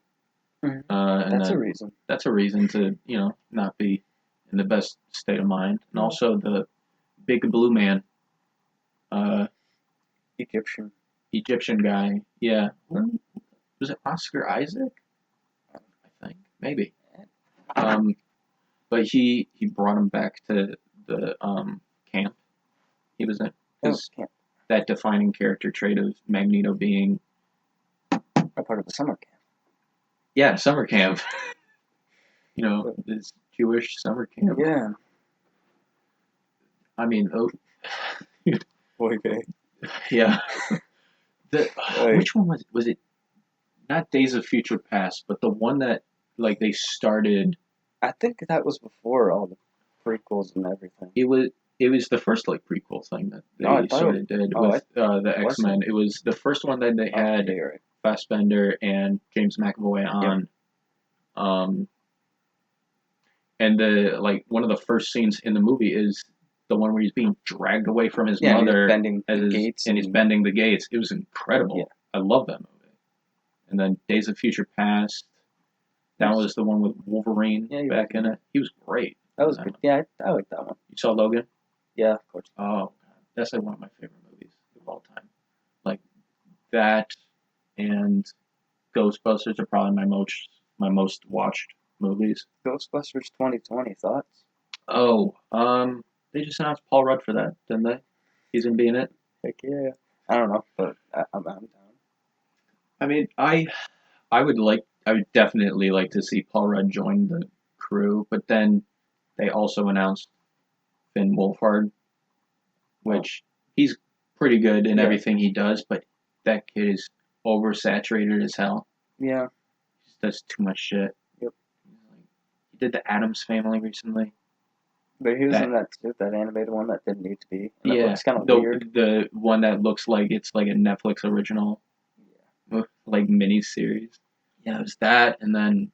Mhm. and That's a then reason. that's a reason to not be in the best state of mind. And also the big blue man, uh, Egyptian. Egyptian guy. Yeah, was it Oscar Isaac? I think maybe. Um, but he brought him back to the camp he was in Oh, because camp. that defining character trait of Magneto being A part of the summer camp. yeah summer camp. This Jewish summer camp. Yeah. I mean, oh, Okay. yeah. The Like, which one was it? Was it not Days of Future Past, but the one that like they started? I think that was before all the prequels and everything. It was the first like prequel thing that No, I they thought sort it of did oh, with the X Men. wasn't. It was the first one that they Oh, had yeah, you're right. Fassbender and James McAvoy on. Um, and the like one of the first scenes in the movie is the one where he's being dragged away from his Yeah, and he's mother bending as the his, gates and he's and- bending the gates. It was incredible. Yeah. I love that movie. And then Days of Future Past. That was the one with Wolverine Yeah, he back was in it. He was great. That was good. Yeah, I like that one. You saw Logan? Yeah, of course. Oh, God. That's like one of my favorite movies of all time. Like that and Ghostbusters are probably my most watched movies. Ghostbusters 2020 thoughts? Oh, they just announced Paul Rudd for that, didn't they? He's gonna be in it. Heck yeah. I don't know, but I'm down. I mean, I would definitely like to see Paul Rudd join the crew, but then they also announced Finn Wolfhard, which he's pretty good in Yeah. everything he does, but that kid is oversaturated as hell. Yeah. He just does too much shit. Yep. He did the Adams Family recently. But he was in that animated one that didn't need to be. And Yeah, it looks kind of the weird. the one that looks like it's like a Netflix original, like mini series. Yeah, it was that, and then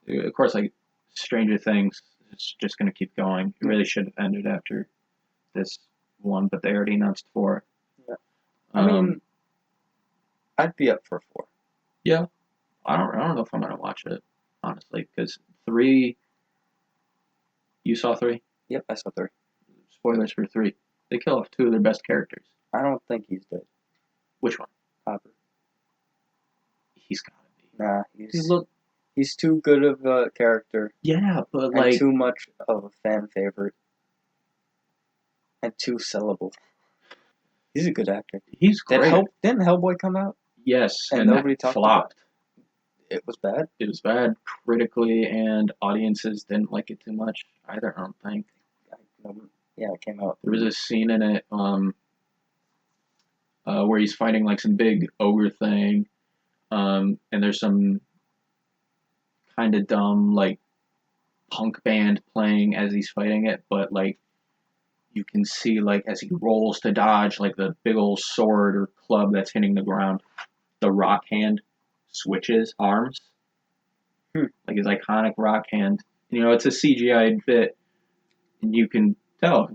of course like Stranger Things. It's just gonna keep going. It really should have ended after this one, but they already announced 4. Yeah. I mean, I'd be up for 4. Yeah, I don't know if I'm gonna watch it honestly because 3. You saw 3. Yep, I saw 3. Spoilers for 3. They kill off 2 of their best characters. I don't think he's dead. Which one? Hopper. He's gotta be. Nah, He he's look, he's too good of a character yeah, but and like too much of a fan favorite and too sellable. He's a good actor. he's great. Didn't Hellboy come out Yes, and and that nobody talked about flopped. it? It was bad. It was bad critically, and audiences didn't like it too much either. I don't think I, yeah, it came out. there was a scene in it where he's fighting like some big ogre thing, and there's some kind of dumb like punk band playing as he's fighting it, but like you can see like as he rolls to dodge like the big old sword or club that's hitting the ground, the rock hand switches arms, Hmm. like his iconic rock hand. You know, it's a CGI bit, and you can tell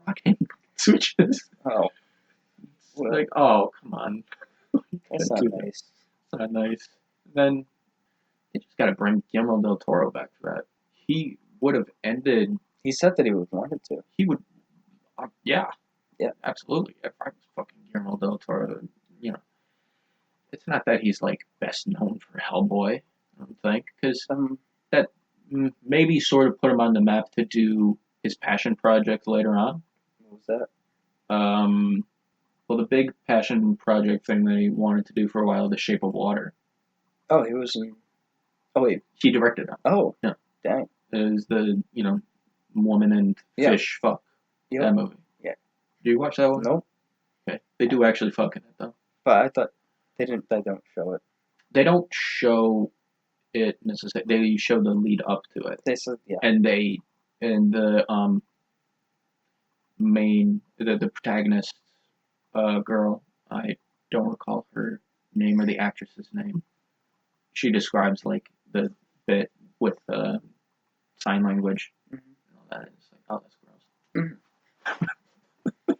rock hand switches. Oh, It's well, like, oh come on, that's can't not do that. nice. It's not nice. Then they just got to bring Guillermo del Toro back for that. He would have ended. He said that he would wanted to. He would, yeah, Yeah. absolutely. If I was fucking Guillermo del Toro, you know, it's not that he's like best known for Hellboy. I don't think because Um, that maybe sort of put him on the map to do his passion project later on. what was that? Um, well, the big passion project thing that he wanted to do for a while, The Shape of Water. Oh, he was in. Oh wait. He directed it. Oh, Yeah. dang. Is the woman and Yeah. fish fuck Yep. that movie? Yeah. Do you watch that one? Nope. Okay, they do actually fuck in it though. But I thought they didn't. They don't show it. They don't show it necessarily. They show the lead up to it, They said yeah. and the the protagonist girl. I don't recall her name or the actress's name. She describes like the bit with sign language Mm-hmm. and all that. It's like, oh, that's gross.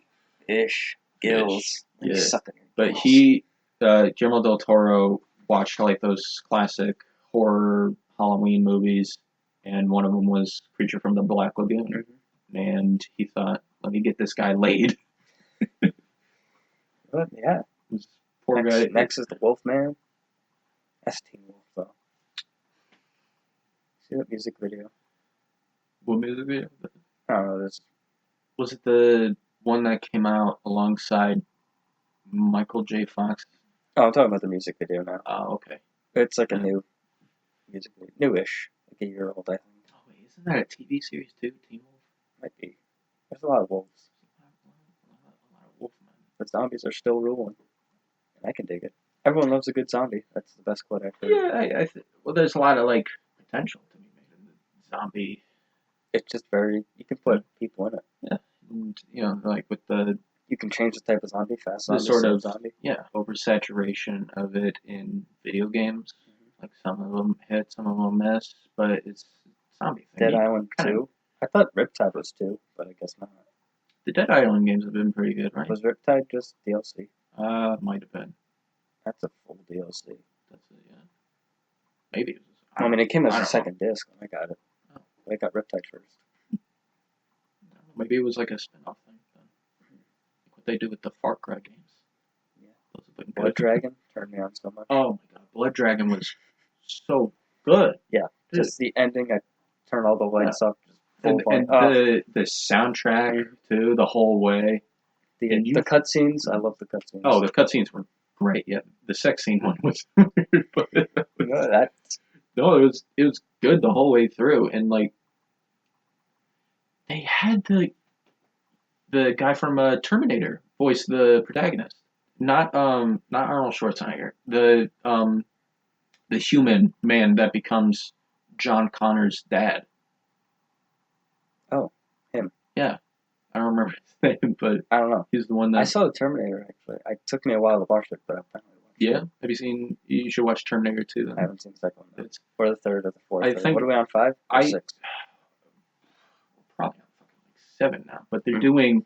Ish. Gills. Yeah. Sucking your But gills. Guillermo del Toro watched like those classic horror Halloween movies, and one of them was Creature from the Black Lagoon. Mm-hmm. And he thought, let me get this guy laid. But yeah. This poor Next, guy. next is the Wolfman. That's Teen Wolf though. See that music video? What music video? I don't know. This. Was it the one that came out alongside Michael J. Fox? Oh, I'm talking about the music video now. Oh, okay. It's like a new music video, newish, like a year old, I think. Oh, wait, isn't that a TV series too? Teen Wolf? Might be. There's a lot of wolves. A lot of Wolfmen. The zombies are still ruling, and I can dig it. Everyone loves a good zombie. That's the best quote I've heard. Yeah, well, there's a lot of like potential to be made in the zombie. It's just very. You can put people in it. Yeah, and like with the You can change the type of zombie, fast the zombie, sort slow of zombie. oversaturation of it in video games. Mm-hmm. Like some of them hit, some of them miss, but it's zombie thing. Dead Island kinda, 2. I thought Riptide was 2, but I guess not. The Dead Island games have been pretty good, right? Was Riptide just DLC? Might have been. That's a full DLC. That's it, yeah. Maybe. I mean, it came as I a don't second disc when I got it. Oh. I got Riptide first. Maybe it was like a spin-off thing then. Like what they do with the Far Cry games. Yeah. Those have been Blood good. Dragon turned me on so much. Oh my god, Blood Dragon was so good. Yeah, Dude. just the ending. I turn all the lights up. Just full And the soundtrack too, the whole way. The cutscenes. I love the cutscenes. Oh, the cutscenes were great. Yeah, the sex scene one was weird, but no, it was good the whole way through, and like they had the guy from Terminator voice the protagonist, not Arnold Schwarzenegger, the human man that becomes John Connor's dad. Oh, him. Yeah, I don't remember his name, but I don't know. he's the one that I saw the Terminator actually. It took me a while to watch it, but I finally watched it. Yeah, have you seen? You should watch Terminator 2 then. I haven't seen the second one. It's Or the third or the fourth. I think what are we on 5 or 6? Probably on fucking like 7 now, but they're doing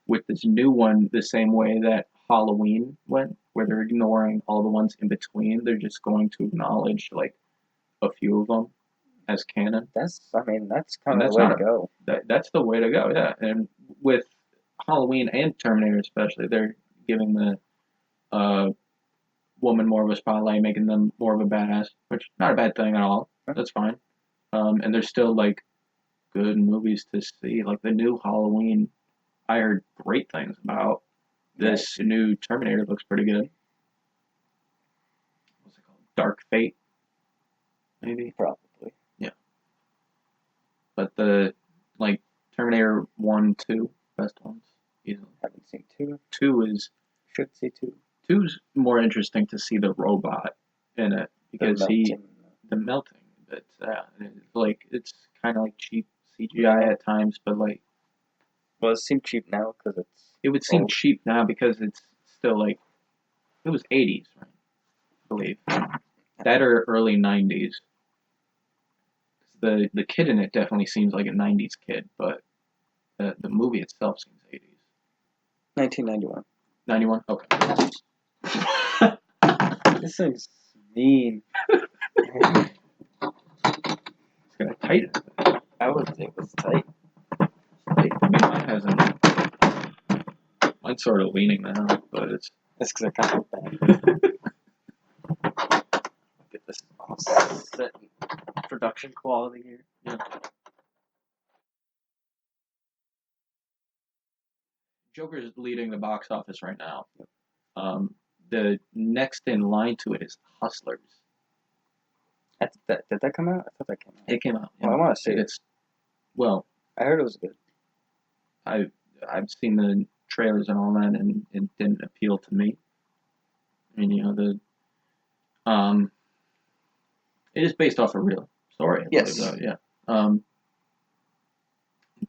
with this new one the same way that Halloween went, where they're ignoring all the ones in between. They're just going to acknowledge like a few of them as canon. That's kind And of that's the way not to go. That's the way to go. Yeah, and with Halloween and Terminator especially, they're giving the woman more of a spotlight, making them more of a badass, which not a bad thing at all. That's fine. And there's still like good movies to see, like the new Halloween. I heard great things about. This new Terminator looks pretty good. What's it called? Dark Fate, maybe. Probably. Yeah. But the like Terminator 1, 2, best ones. Easily. Haven't seen 2. 2 is Should see 2. 2's more interesting to see the robot in it because the melting. But like it's kind of like cheap CGI at times, but like. Well, it seems cheap now because it's. It would seem cheap now because it's still like it was 80s, right? I believe that or early 90s. The kid in it definitely seems like a 90s kid, but the movie itself seems 80s. 1991. 91? Okay. This thing's mean. It's gonna tighten. It was tight. I mean, mine hasn't. Mine's sort of leaning now, but it's. That's because I kind of bad. Get this all set production quality here. Yeah. Joker's leading the box office right now. The next in line to it is Hustlers. Did that come out? I thought that came out. It came out. Well, I want to see it. It's well. I heard it was good. I've seen the trailers and all that, and it didn't appeal to me. I mean, it is based off a real story. Yes. Believe, though, yeah.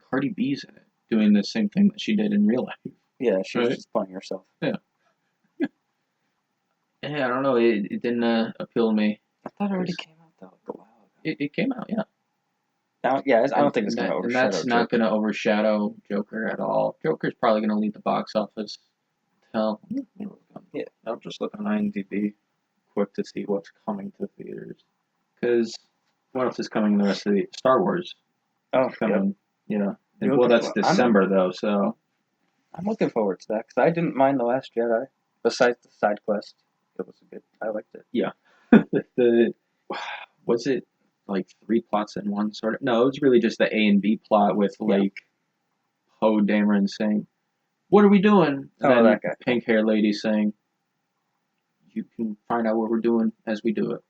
Cardi B's in it, doing the same thing that she did in real life. Yeah, she was just playing herself. Yeah. Yeah, I don't know. It didn't appeal to me. I thought it already came out though, like a while ago. It came out, yeah. Now, I don't think it's going to overshadow. And that's not going to overshadow Joker at all. Joker's probably going to lead the box office. Hell, yeah. I'll just look on IMDb quick to see what's coming to theaters. Because what else is coming the rest of the Star Wars? Oh, coming, yeah. And, well, that's December though, so. I'm looking forward to that because I didn't mind The Last Jedi. Besides the side quest, it was good. I liked it. Yeah. Was it like 3 plots in one sort of? No, it was really just the A and B plot with like Poe Dameron saying, "What are we doing?" And then that guy. Pink hair lady saying, "You can find out what we're doing as we do it."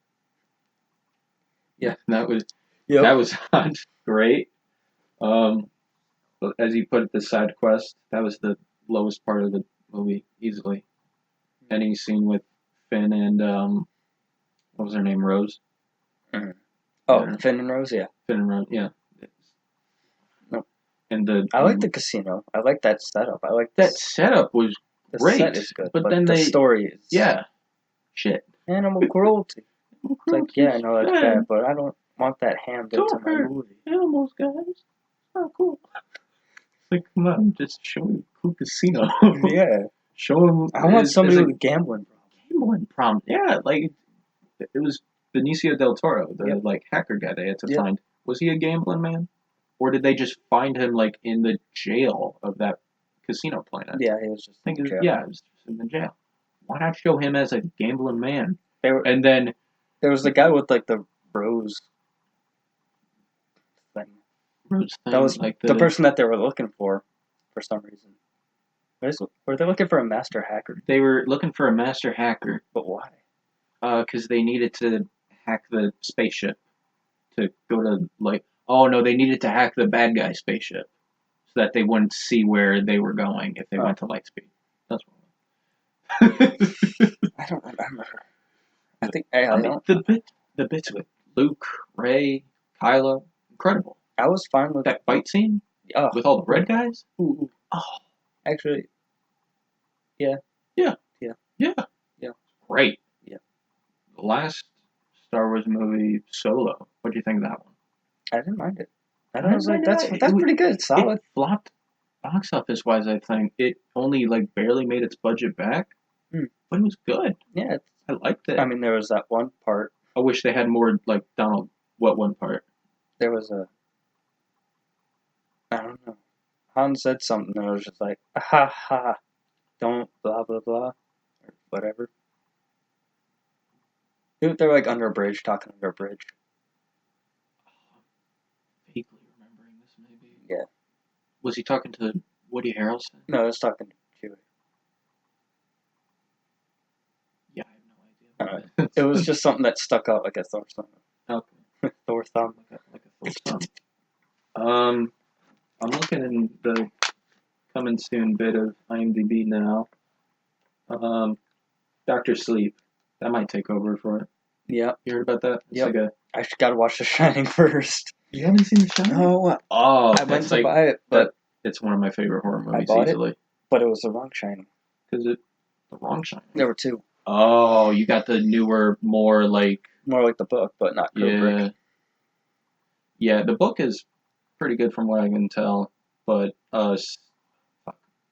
Yeah, that was not great. But as you put it, the side quest, that was the lowest part of the movie easily. Any scene with Finn and what was her name, Rose? Mm-hmm. Oh, Finn and Rose, yeah. Finn and Rose, yeah. Nope. And I like the casino. I like that setup. I like that setup was great. The set is good, but then the story is shit. Animal cruelty. It's like, yeah, I know that's bad, but I don't want that hammed into my movie. Animals, guys. It's not cool. Like, come on, just show me a cool casino. Yeah. Show them. I want somebody with a gambling problem. Gambling problem. Yeah, like it was Benicio del Toro, the like hacker guy they had to find. Was he a gambling man, or did they just find him like in the jail of that casino planet? Yeah, he was just in jail. Yeah, he was just in the jail. Why not show him as a gambling man? And then there was the guy with like the rose thing. That was like the person that they were looking for some reason. Were they looking for a master hacker? They were looking for a master hacker. But why? Because they needed to hack the spaceship to go to, like, oh no, they needed to hack the bad guy spaceship so that they wouldn't see where they were going if they went to light speed. That's what. I don't remember. I think the bits with Luke, Rey, Kylo, incredible. I was fine with that fight scene with all the red guys. Ooh. Oh, actually, yeah. Great. Yeah. The last Star Wars movie, Solo. What do you think of that one? I didn't mind it. I was like, that's pretty good. It's solid. It flopped box office wise. I think it only like barely made its budget back, but it was good. Yeah, I liked it. I mean, there was that one part. I wish they had more like Donald. What one part? There was I don't know. Han said something that was just like, ha ha, don't blah blah blah, or whatever. They're like under a bridge, talking under a bridge. Vaguely remembering this, maybe. Yeah. Was he talking to Woody Harrelson? No, I was talking to Chewie. Yeah, I have no idea. It was just something that stuck out like a Thor thumb. Okay. Thor thumb. Like a Thor thumb. I'm looking in the coming soon bit of IMDb now. Doctor Sleep. That might take over for it. Yeah. You heard about that? It's Yep. like a. I just gotta watch The Shining first. You haven't seen The Shining? No. Oh, I went to buy it, but it's one of my favorite horror movies bought it. easily. But it was the wrong Shining. Because the wrong Shining. There were two. Oh, you got the newer, more like the book, but not Kubrick. Yeah, the book is pretty good from what I can tell, but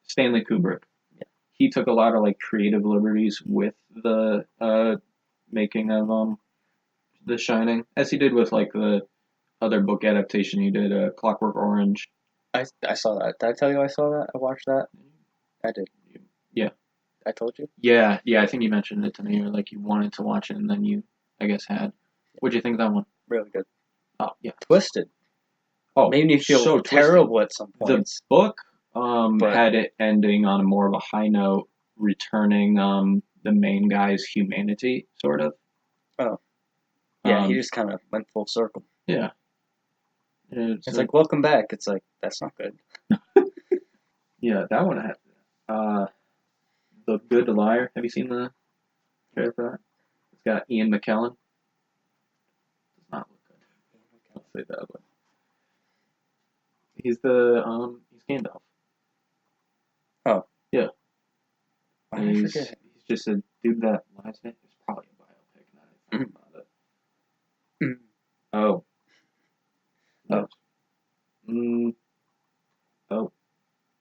Stanley Kubrick. Yeah. He took a lot of like creative liberties with the making of The Shining, as he did with like the other book adaptation he did, Clockwork Orange. I saw that. Did I tell you I saw that? I watched that? I did. Yeah. I told you? Yeah, I think you mentioned it to me, or like you wanted to watch it and then you, I guess, had. What'd you think of that one? Really good. Oh, yeah. Twisted. Oh, made me feel so terrible at some points. The book had it ending on a more of a high note, returning the main guy's humanity, sort of. Oh. Yeah, he just kind of went full circle. Yeah. It's like, welcome back. It's like, that's not good. Yeah, that one had The Good Liar. Have you seen the trailer for that? It's got Ian McKellen. Does not look good. I'll say that, but he's he's Gandalf. Oh. Yeah. He's just a dude that lies in it. It's probably a biopic, now that I think about it. Oh. No. Oh.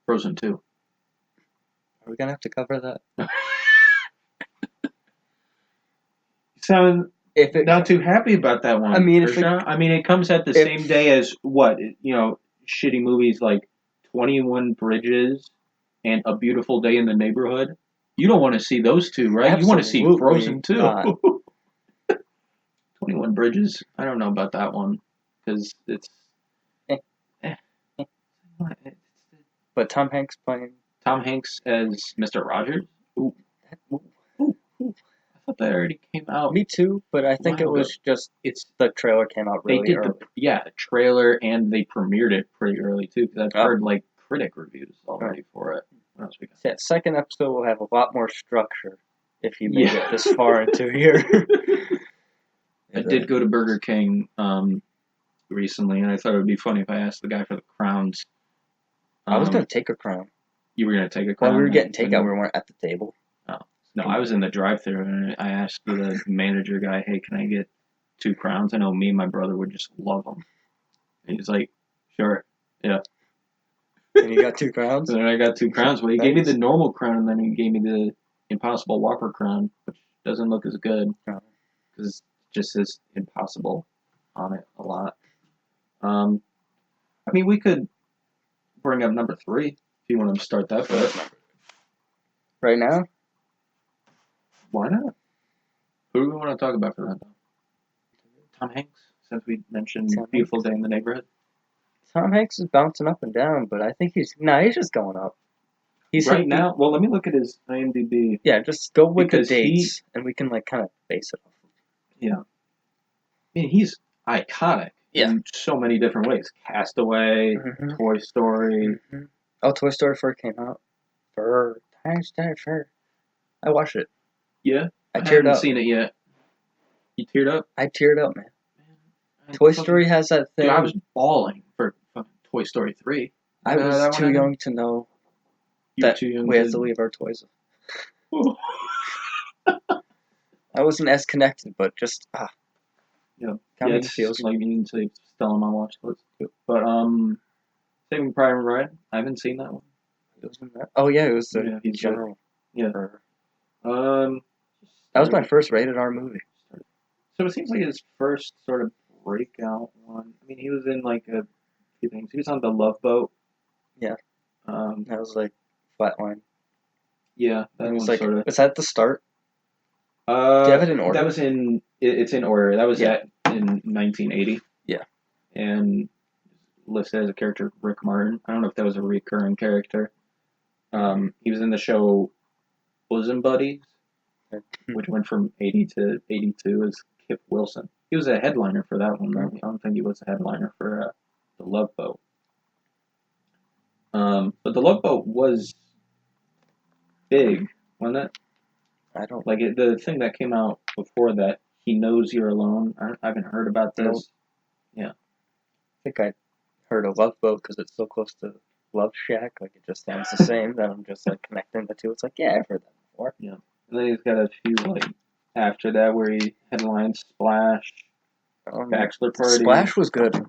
Frozen 2. Are we gonna have to cover that? Sound not too happy about that one. I mean, it comes at the same day as what, shitty movies like 21 Bridges and A Beautiful Day in the Neighborhood. You don't want to see those two, right? Absolutely You want to see Frozen 2. not. 21 Bridges. I don't know about that one because it's. But Tom Hanks playing. Tom Hanks as Mr. Rogers. Ooh. I thought that already came out. Me too, but I think it was just the trailer came out really early. The trailer, and they premiered it pretty early too, because I've heard like critic reviews already for it. What else we got? That second episode will have a lot more structure if you made it this far into here. I did go to Burger King recently, and I thought it would be funny if I asked the guy for the crowns. I was going to take a crown. You were going to take a crown? While we were getting takeout, we weren't at the table. Oh. No, I was in the drive-thru, and I asked the manager guy, hey, can I get 2 crowns? I know me and my brother would just love them. And he's like, sure, yeah. And you got 2 crowns? And then I got 2 crowns. Well, he gave me the normal crown, and then he gave me the Impossible Whopper crown, which doesn't look as good, because it just says Impossible on it a lot. I mean, we could bring up number 3, if you want to start that bit. Right now? Why not? Who do we want to talk about for that, though? Tom Hanks, since we mentioned Beautiful Day in the Neighborhood. Tom Hanks is bouncing up and down, but I think he's just going up. He's right now. Well, let me look at his IMDb. Yeah, just go with the dates, and we can kind of base it off. Yeah. I mean, he's iconic in so many different ways. Castaway, Toy Story. Oh, Toy Story 4 came out. I watched it. Yeah? I teared up. I haven't seen it yet. You teared up? I teared up, man. Toy Story has that thing. Dude, I was bawling for Toy Story 3. I was too young to know that we had to leave our toys. I wasn't as connected, but just yeah, it feels like you need to still on my watch list. But Saving Private Ryan, I haven't seen that one. It was in that. Oh yeah, it was the general. Yeah. That was my first rated R movie. So it seems like his first sort of breakout one. I mean, he was in like a few things. He was on The Love Boat. Yeah. That was like Flatline. Yeah, that was like sort of. Was that the start? Do you have it in order? That was in It's in order. That was Yeah. in 1980. Yeah. And listed as a character Rick Martin. I don't know if that was a recurring character. He was in the show Bosom Buddies, which went from 80 to 82 as Kip Wilson. He was a headliner for that one, though. I don't think he was a headliner for The Love Boat. But The Love Boat was big, wasn't it? I don't Like the thing that came out before that, He Knows You're Alone. I haven't heard about this. Nope. think I heard of Love Boat because it's so close to Love Shack. Like it just sounds the same. That I'm just like connecting the two. It's like, yeah, I've heard that before. Yeah. And then he's got a few like after that where he headlined Splash, Bachelor Party. Splash was good.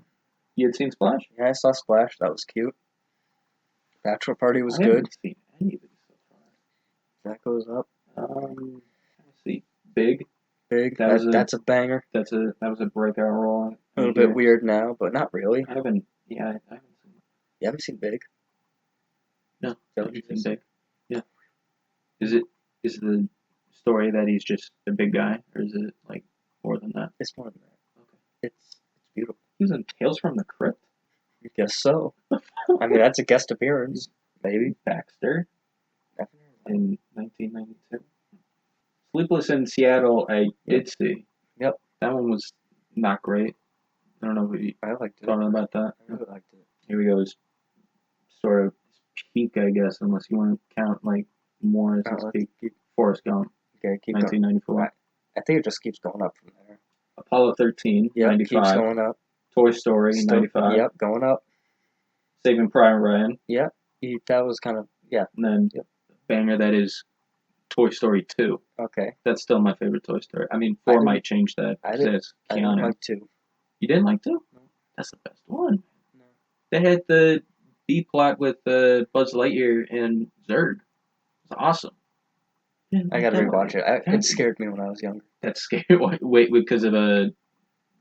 You had seen Splash? Yeah, I saw Splash. That was cute. Bachelor Party was I good. haven't seen any of these so far. That goes up. Let's see. Big. Big. That's a banger. That was a breakout role. A little bit weird now, but not really. I haven't seen it. You haven't seen Big? No, I haven't seen Big. Yeah. Is the story that he's just a big guy, or is it like more than that? It's more than that. Okay. It's beautiful. He was in Tales from the Crypt. I guess so. I mean, that's a guest appearance. Maybe. Baxter. In 1992. Sleepless in Seattle, I did see. Yep. That one was not great. I don't know if you I liked it. talking about that. I really liked it. Here we go. It's sort of peak, I guess, unless you want to count like more as its peak. Forrest Gump. Okay, keep 1994. going. I think it just keeps going up from there. Apollo 13, yep, 95. Keeps going up. Toy Story, 95. Yep, going up. Saving Private Ryan. Yep, that was kind of, yeah. And then banger that is Toy Story 2. Okay. That's still my favorite Toy Story. I mean, 4 might change that. I didn't like 2. You didn't like 2? No. That's the best one. No. They had the B plot with Buzz Lightyear and Zurg. It's awesome. I gotta rewatch it. It scared me when I was younger. That's scary. Wait, because of a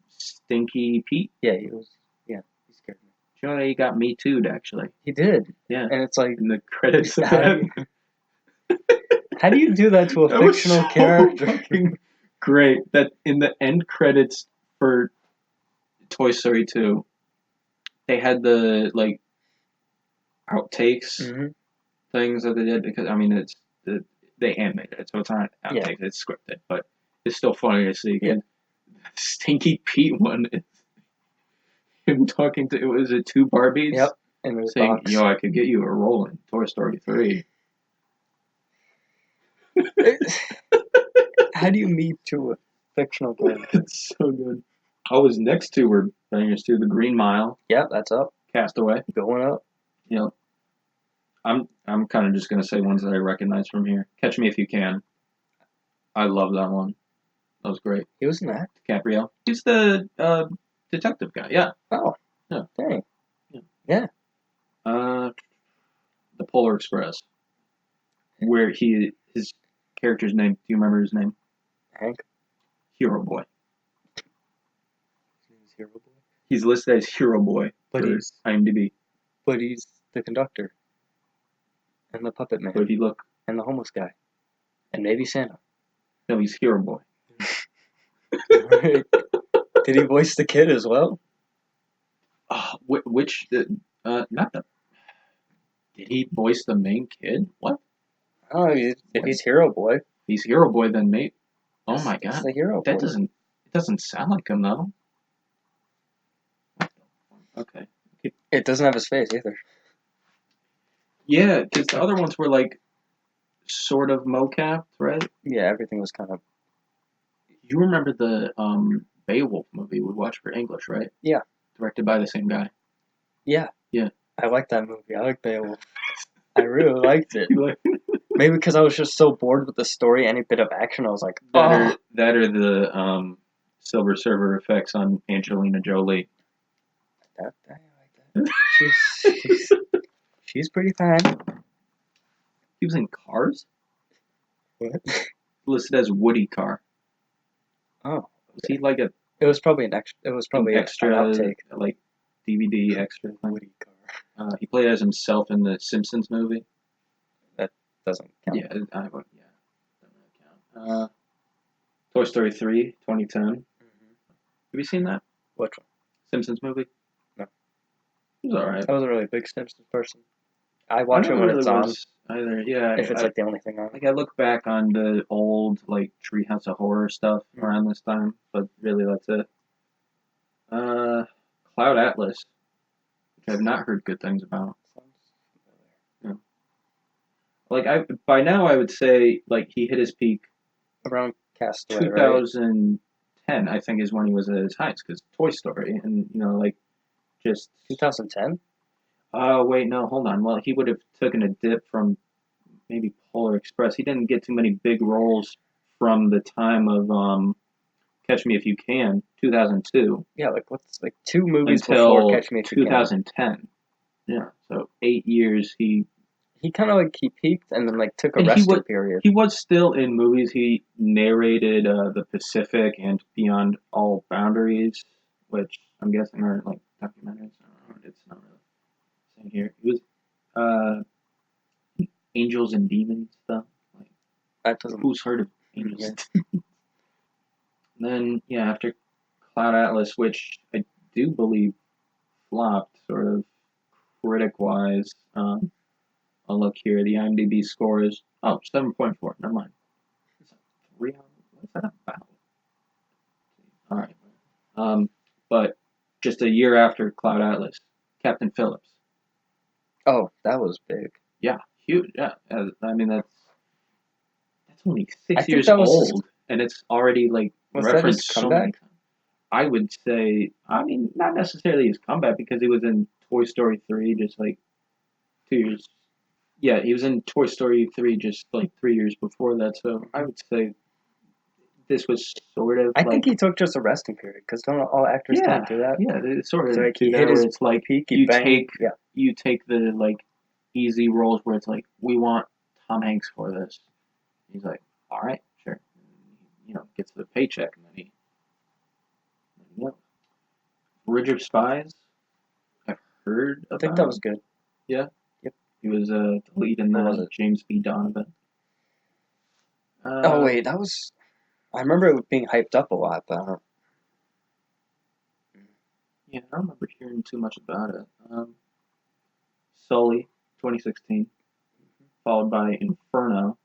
Stinky Pete? Yeah, he scared me. You know that he got Me Too'd, actually. He did. Yeah. And it's like... In the credits of that. How do you do that to a fictional character? Fucking great. That in the end credits for Toy Story 2, they had the like outtakes things that they did because I mean they animated it, so it's not outtakes, it's scripted, but it's still funny to see. Yeah. Stinky Pete one is him talking to, it was 2 Barbies. Yep. And saying, yo, I could get you a role in Toy Story 3. How do you meet to a fictional character? It's so good. Oh, his next 2 were bangers too. The Green Mile. Yep, that's up. Castaway. Going up. Yep. I'm kind of just gonna say ones that I recognize from here. Catch Me If You Can. I love that one. That was great. He was in that. DiCaprio. He's the detective guy. Yeah. Oh. Yeah. Dang. Yeah. The Polar Express. Where his character's name. Do you remember his name? Hank. Hero Boy. His name is Hero Boy. He's listed as Hero Boy. But he's IMDb. But he's the conductor. And the puppet man. But if you look. And the homeless guy. And maybe Santa. No, he's Hero Boy. Right. Did he voice the kid as well? Oh, which not the. Did he voice the main kid? What? Oh, if he's Hero Boy. He's Hero Boy, then mate. Oh my god. The Hero Boy. It doesn't sound like him though. Okay. It doesn't have his face either. Yeah, because the other ones were like sort of mocapped, right? Yeah, everything was kind of. You remember the Beowulf movie we watched for English, right? Yeah. Directed by the same guy. Yeah. Yeah. I like that movie. I like Beowulf. I really liked it. Maybe because I was just so bored with the story, any bit of action, I was like, that or the Silver Surfer effects on Angelina Jolie. I like that. She's pretty fine. He was in Cars? What? Listed as Woody Car. Oh. Okay. Was he like a... It was probably an extra... It was probably an extra, an outtake. Like, DVD extra thing. Woody Car. He played as himself in the Simpsons movie. That doesn't count. Yeah, doesn't count. Toy Story 3, 2010. Have you seen that Which one? Simpsons movie? No. It was alright. I wasn't really a big Simpsons person. I I watch it never when really it's on. was either. Yeah, If it's like the only thing on. like I look back on the old like Treehouse of Horror stuff around this time, but really that's it. Uh, Cloud Atlas, which I've not heard good things about. Yeah. Like I by now I would say like he hit his peak Around Castaway, right? 2010. I think is when he was at his highest because Toy Story and like just 2010. wait no hold on well he would have taken a dip from maybe Polar Express. He didn't get too many big roles from the time of Catch Me If You Can, 2002, Yeah, like what's like 2 movies before until Catch Me If You Can. 2010. Yeah, so 8 years He kind of like he peaked and then like took a and resting period. he was still in movies. He narrated The Pacific and Beyond All Boundaries, which I'm guessing are like documentaries. I don't know. It's not really saying here. He was uh, Angels and Demons stuff. Like, That doesn't. who's heard of Angels? Yeah. And Demons? Then yeah, after Cloud Atlas, which I do believe flopped, sort of critic wise. I'll look here. The IMDb score is 7.4. Never mind. It's a 3 out. What's that about? All right. But just a year after Cloud Atlas, Captain Phillips. Oh, that was big. Yeah, huge. Yeah, I mean that's only I six think years that was his, old, and it's already like was that his referenced so many comeback? times. I would say, I mean, not necessarily his comeback because he was in Toy Story 3 just like 2 years. Yeah, he was in Toy Story 3 just like 3 years before that. So I would say this was sort of I like think he took just a resting period because don't all actors kind of do that? yeah, it's sort of So like do he that hit where his it's like peak, he you banged. Yeah. take the like easy roles where it's like we want Tom Hanks for this. He's like, all right, sure. Gets the paycheck and then yeah. Bridge of Spies. I've heard I think that about. was good. Yeah. Yep. He was the lead in What was the it? James B. Donovan. Oh wait, that was. I remember it being hyped up a lot, but I don't. Yeah, I don't remember hearing too much about it. Sully, 2016, followed by Inferno.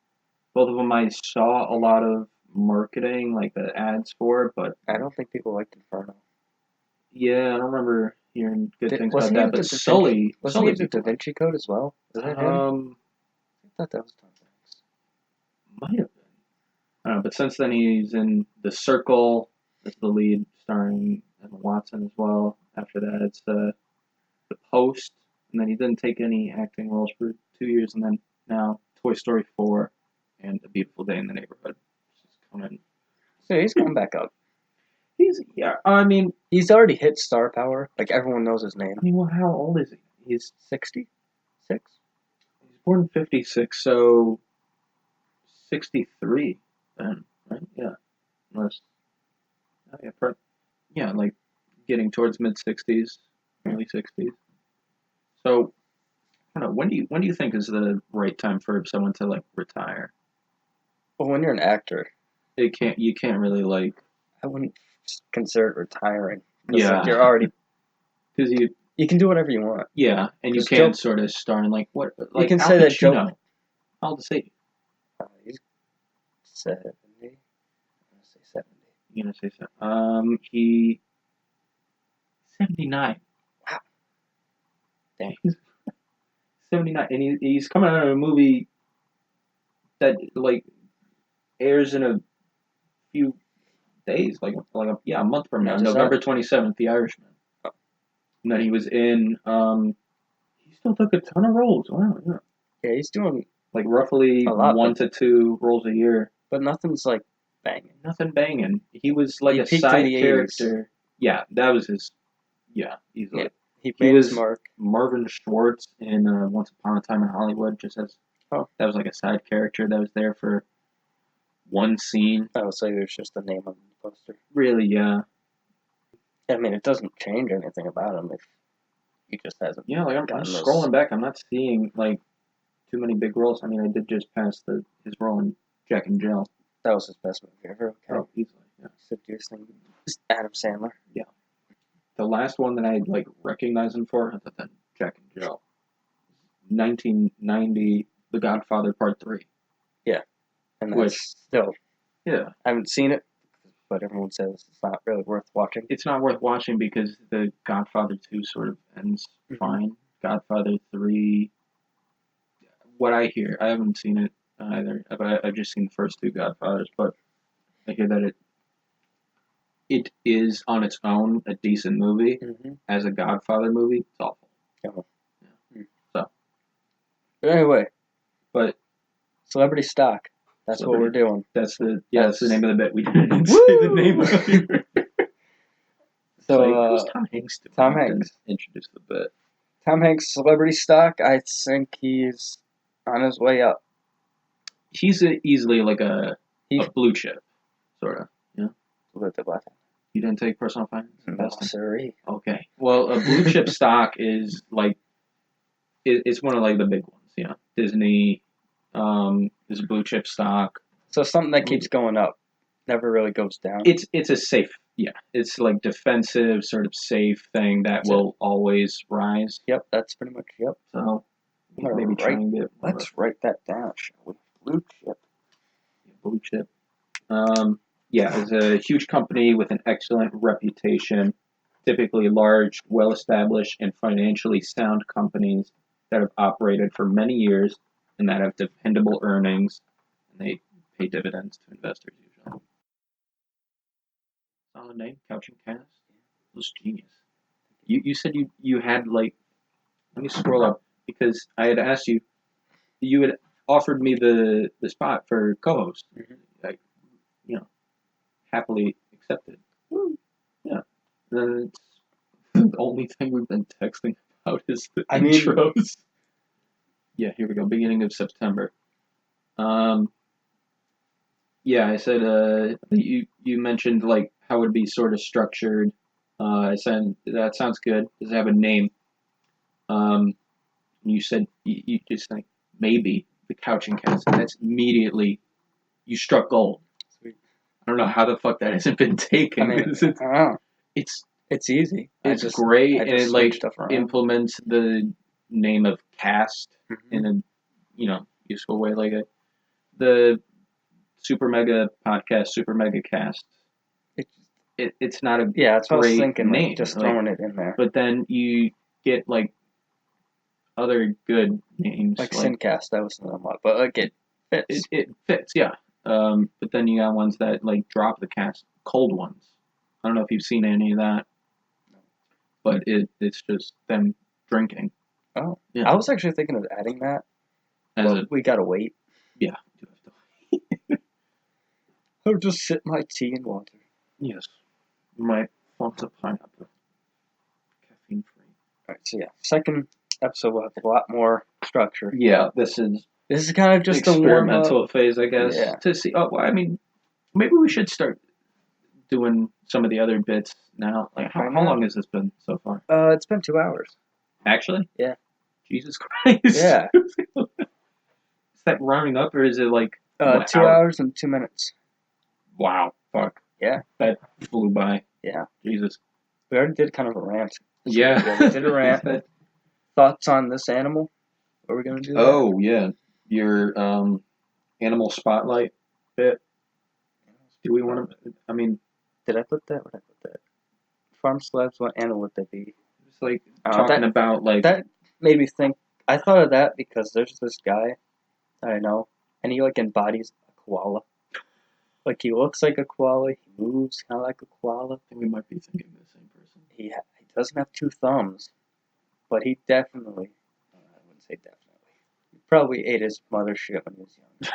Both of them I saw a lot of marketing, like the ads for, but I don't think people liked Inferno. yeah, I don't remember hearing good things about Wasn't he that. in But the Da Vinci? Wasn't he Sully in the Da people like. Vinci Code as well? Was that him? I thought that was Tom Hanks. Might have been. I don't know, but since then he's in The Circle as the lead, starring Emma Watson as well. After that, it's The Post, and then he didn't take any acting roles for 2 years, and then now Toy Story 4 and A Beautiful Day in the Neighborhood. Just coming. So he's coming back up. He's yeah. I mean, He's already hit star power. Like everyone knows his name. well, how old is he? He's 66. he's born in '56, so 63 then, right? Yeah, unless yeah, like getting towards mid 60s, early 60s. So, I don't know. When do you think is the right time for someone to like retire? Well, when you're an actor, You can't really like I wouldn't consider it retiring because like yeah you're already because you can do whatever you want. yeah and you 'Cause can't Joe, sort of star in like what you like can Al say that Joe. Pacino. How old is he? He's 70. I'm gonna say 70. You gonna say so? He 79. Wow. Dang. He's 79, and he's coming out of a movie that like airs in a few days, a month from Yeah, now, just November 27th, The Irishman. oh, And then he was in. He still took a ton of roles. Wow, yeah. yeah, he's doing Like roughly a lot, one to two roles a year. but nothing's like banging. Nothing banging. He was like He a peaked in side the 80s. character. Yeah, that was his. Yeah, easily. Yeah, he He made his was mark. Marvin Schwartz in Once Upon a Time in Hollywood. Just as that was like a side character that was there for one scene. I would say there's just the name on the poster. Really, yeah. I mean, it doesn't change anything about him if he just hasn't. Yeah, like I'm gotten scrolling back. I'm not seeing like too many big roles. I mean, I did just pass his role in Jack and Jill. That was his best movie ever. Okay. Oh, easily. Yeah. Seduce thing. Adam Sandler. The last one that I like recognize him for, other than Jack and Jill, 1990, The Godfather Part 3. And that's Which- still, Yeah. I haven't seen it, but everyone says it's not really worth watching. It's not worth watching because The Godfather 2 sort of ends fine. Godfather 3, what I hear, I haven't seen it either, but I've just seen the first two Godfathers, but I hear that it is on its own a decent movie. Mm-hmm. As a Godfather movie, it's awful. But anyway, But celebrity stock. That's what we're doing. that's the name of the bit. We didn't say the name of it. So, who's Tom Hanks doing? Tom Hanks. Introduce the bit. Tom Hanks' celebrity stock, I think he's on his way up. He's easily like a blue chip, sort of. With the black. You didn't take personal finance? No, sirree. Okay. Well, a blue chip stock is like, it's one of like the big ones, Disney is a blue chip stock. So something that keeps going up, never really goes down. It's a safe, it's like defensive, sort of safe thing that will always rise. Yep, that's pretty much, yep. So maybe try and get Let's write that down, shall we? Blue chip. Blue chip. It's a huge company with an excellent reputation, typically large, well-established, and financially sound companies that have operated for many years and that have dependable earnings, and they pay dividends to investors usually. Solid name, Couch and Cast. It was genius. You said you had like, let me scroll up because I had asked you, you had offered me the spot for co-host. Like, happily accepted. Woo. Yeah. Then the only thing we've been texting about is the intros. Yeah, here we go. Beginning of September. I said you mentioned like how it would be sort of structured. I said that sounds good. Does it have a name? You said you just think maybe the Couch and Cast. That's immediately you struck gold. Sweet. I don't know how the fuck that hasn't been taken. I don't know. It's easy. It's great, and it like implements the name of cast in a useful way, like the Super Mega Podcast, Super Mega Cast. It's not a that's what I was great thinking, name, like, just throwing it in there. But then you get like other good names, like Sincast. That was another one, but like it fits. It fits, yeah. But then you got ones that like drop the cast, cold ones. I don't know if you've seen any of that. But it's just them drinking. Oh, yeah. I was actually thinking of adding that. We gotta wait. Yeah. I'll just sip my tea and water. Yes. My Fanta pineapple. Caffeine free. Alright, so second episode will have a lot more structure. Yeah, this is kind of just experimental phase, I guess. Yeah. To see. Oh, well, I mean, maybe we should start doing some of the other bits now. Like, how long has this been so far? It's been 2 hours. Actually? Yeah. Jesus Christ. Yeah. Is that rounding up, or is it like 2 hours and 2 minutes? Wow. Fuck. Yeah. That flew by. Yeah. Jesus. We already did kind of a rant. Yeah. We did a rant. Thoughts on this animal? What are we gonna do? Oh, yeah. Your animal spotlight bit. Do we want to? I mean, did I put that? What did I put that? Farm celebs. What animal would they be? It's like talking about like that made me think. I thought of that because there's this guy I know, and he like embodies a koala. Like he looks like a koala, he moves kind of like a koala. I think we might be thinking of the same person. He doesn't have 2 thumbs, but he definitely. I wouldn't say definitely. He probably ate his mother's shit when he was young.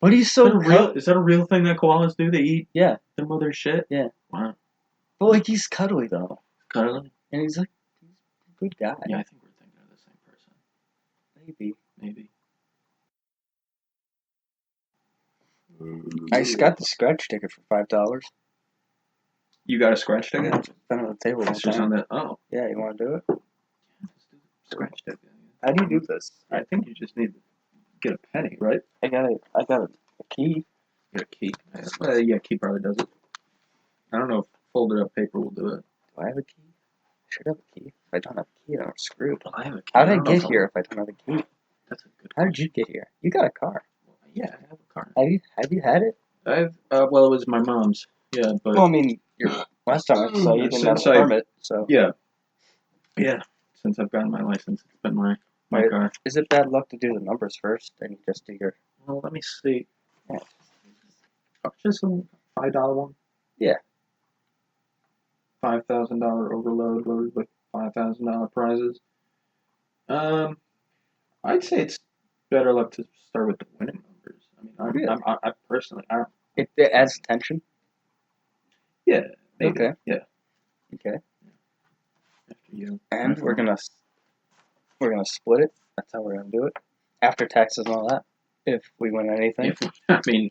But he's so is that a real thing that koalas do? They eat their mother's shit? Yeah. Wow. But like he's cuddly though. Cuddly? And he's a good guy. Yeah, I think we're thinking of the same person. Maybe. I just got the scratch ticket for $5. You got a scratch ticket? It's been on the table. It's just on that. Oh. Yeah, you want to do it? Yeah, let's do the scratch ticket. How do you do this? I think you just need to get a penny, right? I got it A key. Get a key. Yeah, key probably does it. I don't know if folded up paper will do it. Do I have a key? I should have a key. If I don't have a key, then I'm screwed. Well, I have a key. How did I don't know get if here if I don't have a key? That's a good How did you get here? You got a car. Yeah, I have a car. Have you had it? Well, it was my mom's. Yeah, but Well, I mean, last time I saw you didn't have a permit, so. Yeah. Since I've gotten my license, it's been my Right. car. Is it bad luck to do the numbers first, and you just do your? Well, let me see. Yeah. Just a $5 one. Yeah. $5,000 overload loaded with $5,000 prizes. I'd say it's better luck to start with the winning numbers. I mean, Really? I personally, It adds tension. yeah, maybe. Okay. Yeah. Okay. After you. And we're gonna split it. That's how we're gonna do it. After taxes and all that. If we win anything. I mean,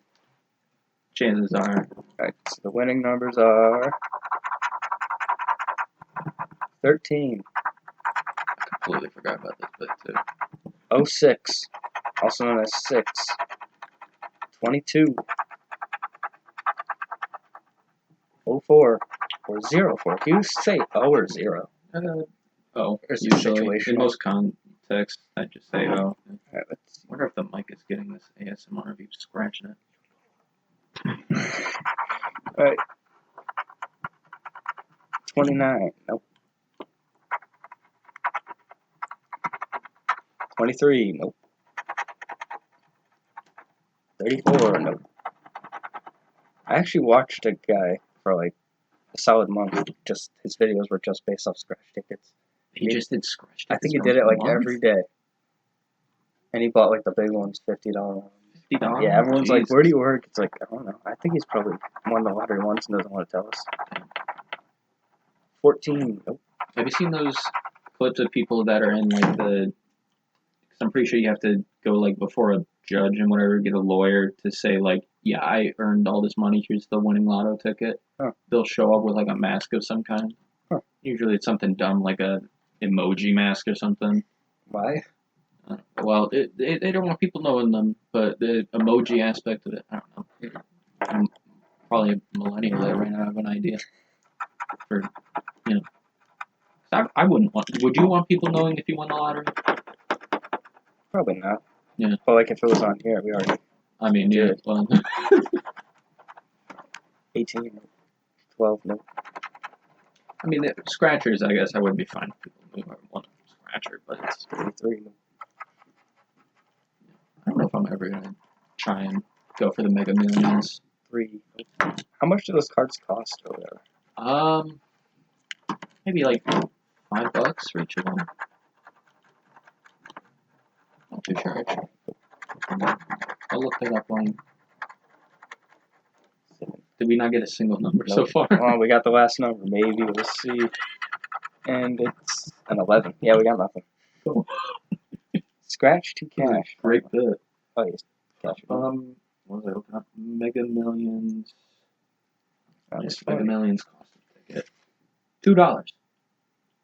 chances are. Alright, so the winning numbers are 13. I completely forgot about this bit too. 06, also known as 6. 22. 04. Or 04. Do you say O or 0? Oh, Or is it usually. situational? In most contexts, I just say oh. Alright, let's see. I wonder if the mic is getting this ASMR of you scratching it. Alright. 29. Nope. 23. Nope. 34. Nope. I actually watched a guy for like a solid month. Just his videos were just based off scratch tickets. He just did scratch tickets. I think he did it like every day. And he bought like the big ones, $50 ones. $50? Yeah, everyone's Jesus. like, "Where do you work?" It's like, I don't know. I think he's probably won the lottery once and doesn't want to tell us. 14. Nope. Have you seen those clips of people that are in like the? Cause I'm pretty sure you have to go like before a judge and whatever, get a lawyer to say like, yeah, I earned all this money. Here's the winning lotto ticket. Huh. They'll show up with like a mask of some kind. Huh. Usually it's something dumb like a emoji mask or something. Why? Well, they don't want people knowing them, but the emoji aspect of it, I don't know. I'm probably a millennial that right now have an idea. For, you know. I wouldn't want. Would you want people knowing if you won the lottery? Probably not. Yeah. But like if it was on here, we already. I mean, yeah. Did. Well, 18. Nope. 12. Nope. I mean, the scratchers. I guess I would be fine if people knew I won a scratcher, but it's. 33. Nope. I don't know if I'm ever gonna try and go for the Mega Millions. 3. Nope. How much do those cards cost or whatever? Maybe like $5 for each of them. Not too sure actually. I'll look that up on. 7. Did we not get a single number so Nope. far? Oh, we got the last number. Maybe we'll see. And it's an 11. Yeah, we got nothing. Cool. Scratch to cash. Great bit. Oh, yes. Cash. What was I looking up? Mega Millions. That was Yes, funny. Mega Millions cost a ticket. $2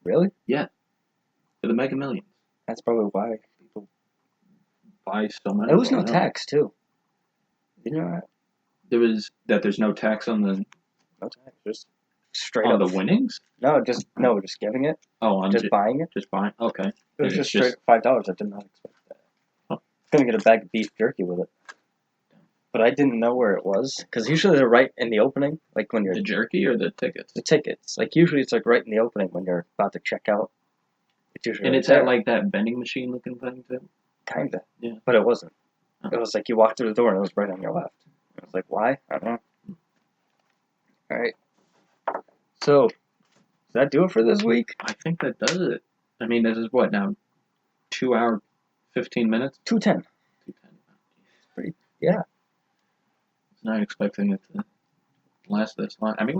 Really? for the Mega Millions. That's probably why people. Buy so many. There was no of them. tax too. You know that? There's no tax on the No tax. Just straight on up. the winnings. Just giving it. Oh, on Just buying it. just buying. Okay. It was It's just straight $5. I did not expect that. Huh. Gonna get a bag of beef jerky with it. But I didn't know where it was because usually they're right in the opening, like when you're the jerky or the tickets. the tickets. Like usually it's like right in the opening when you're about to check out. It's usually And right it's there. at like that vending machine looking thing too. Kinda. Yeah. But it wasn't. Oh. It was like you walked through the door and it was right on your left. I was like, why? I don't know. Alright. So, does that do it for this week? I think that does it. I mean, this is what now? 2 hour, 15 minutes. 210. 2:10. Yeah. Not expecting it to last this long. I mean,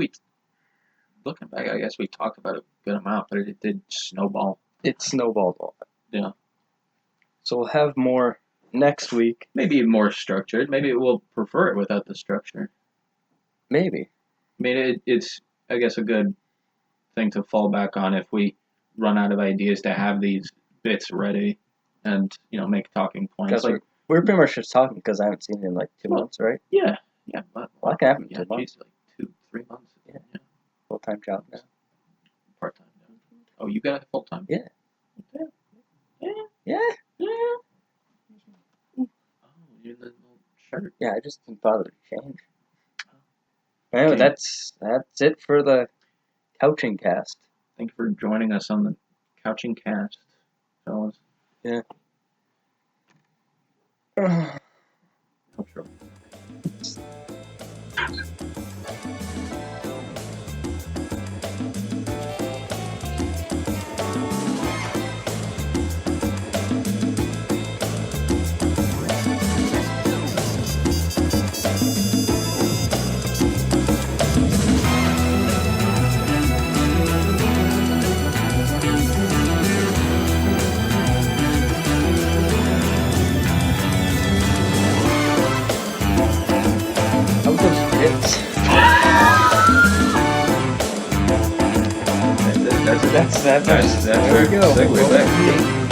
looking back, I guess we talked about it a good amount, but it did snowball. It snowballed all that. Yeah. So we'll have more next week. Maybe more structured. Maybe we'll prefer it without the structure. Maybe. I mean, it's, I guess, a good thing to fall back on if we run out of ideas to have these bits ready and, make talking points. Because Like, We're pretty much just talking because I haven't seen it in like 2 months, right? Yeah, but Well, that can happen in yeah, 2 months. geez, like 2-3 months. Yeah. Full-time job now. Part time. Oh, you got a full time? Yeah. Yeah. Yeah. Oh, you're the little shirt. Yeah, I just didn't bother to change. Anyway, Okay. that's it for the couching cast. Thank you for joining us on the Couching Cast, fellas. Yeah. Outro. How about those grits? That's That's our there we go. segue back.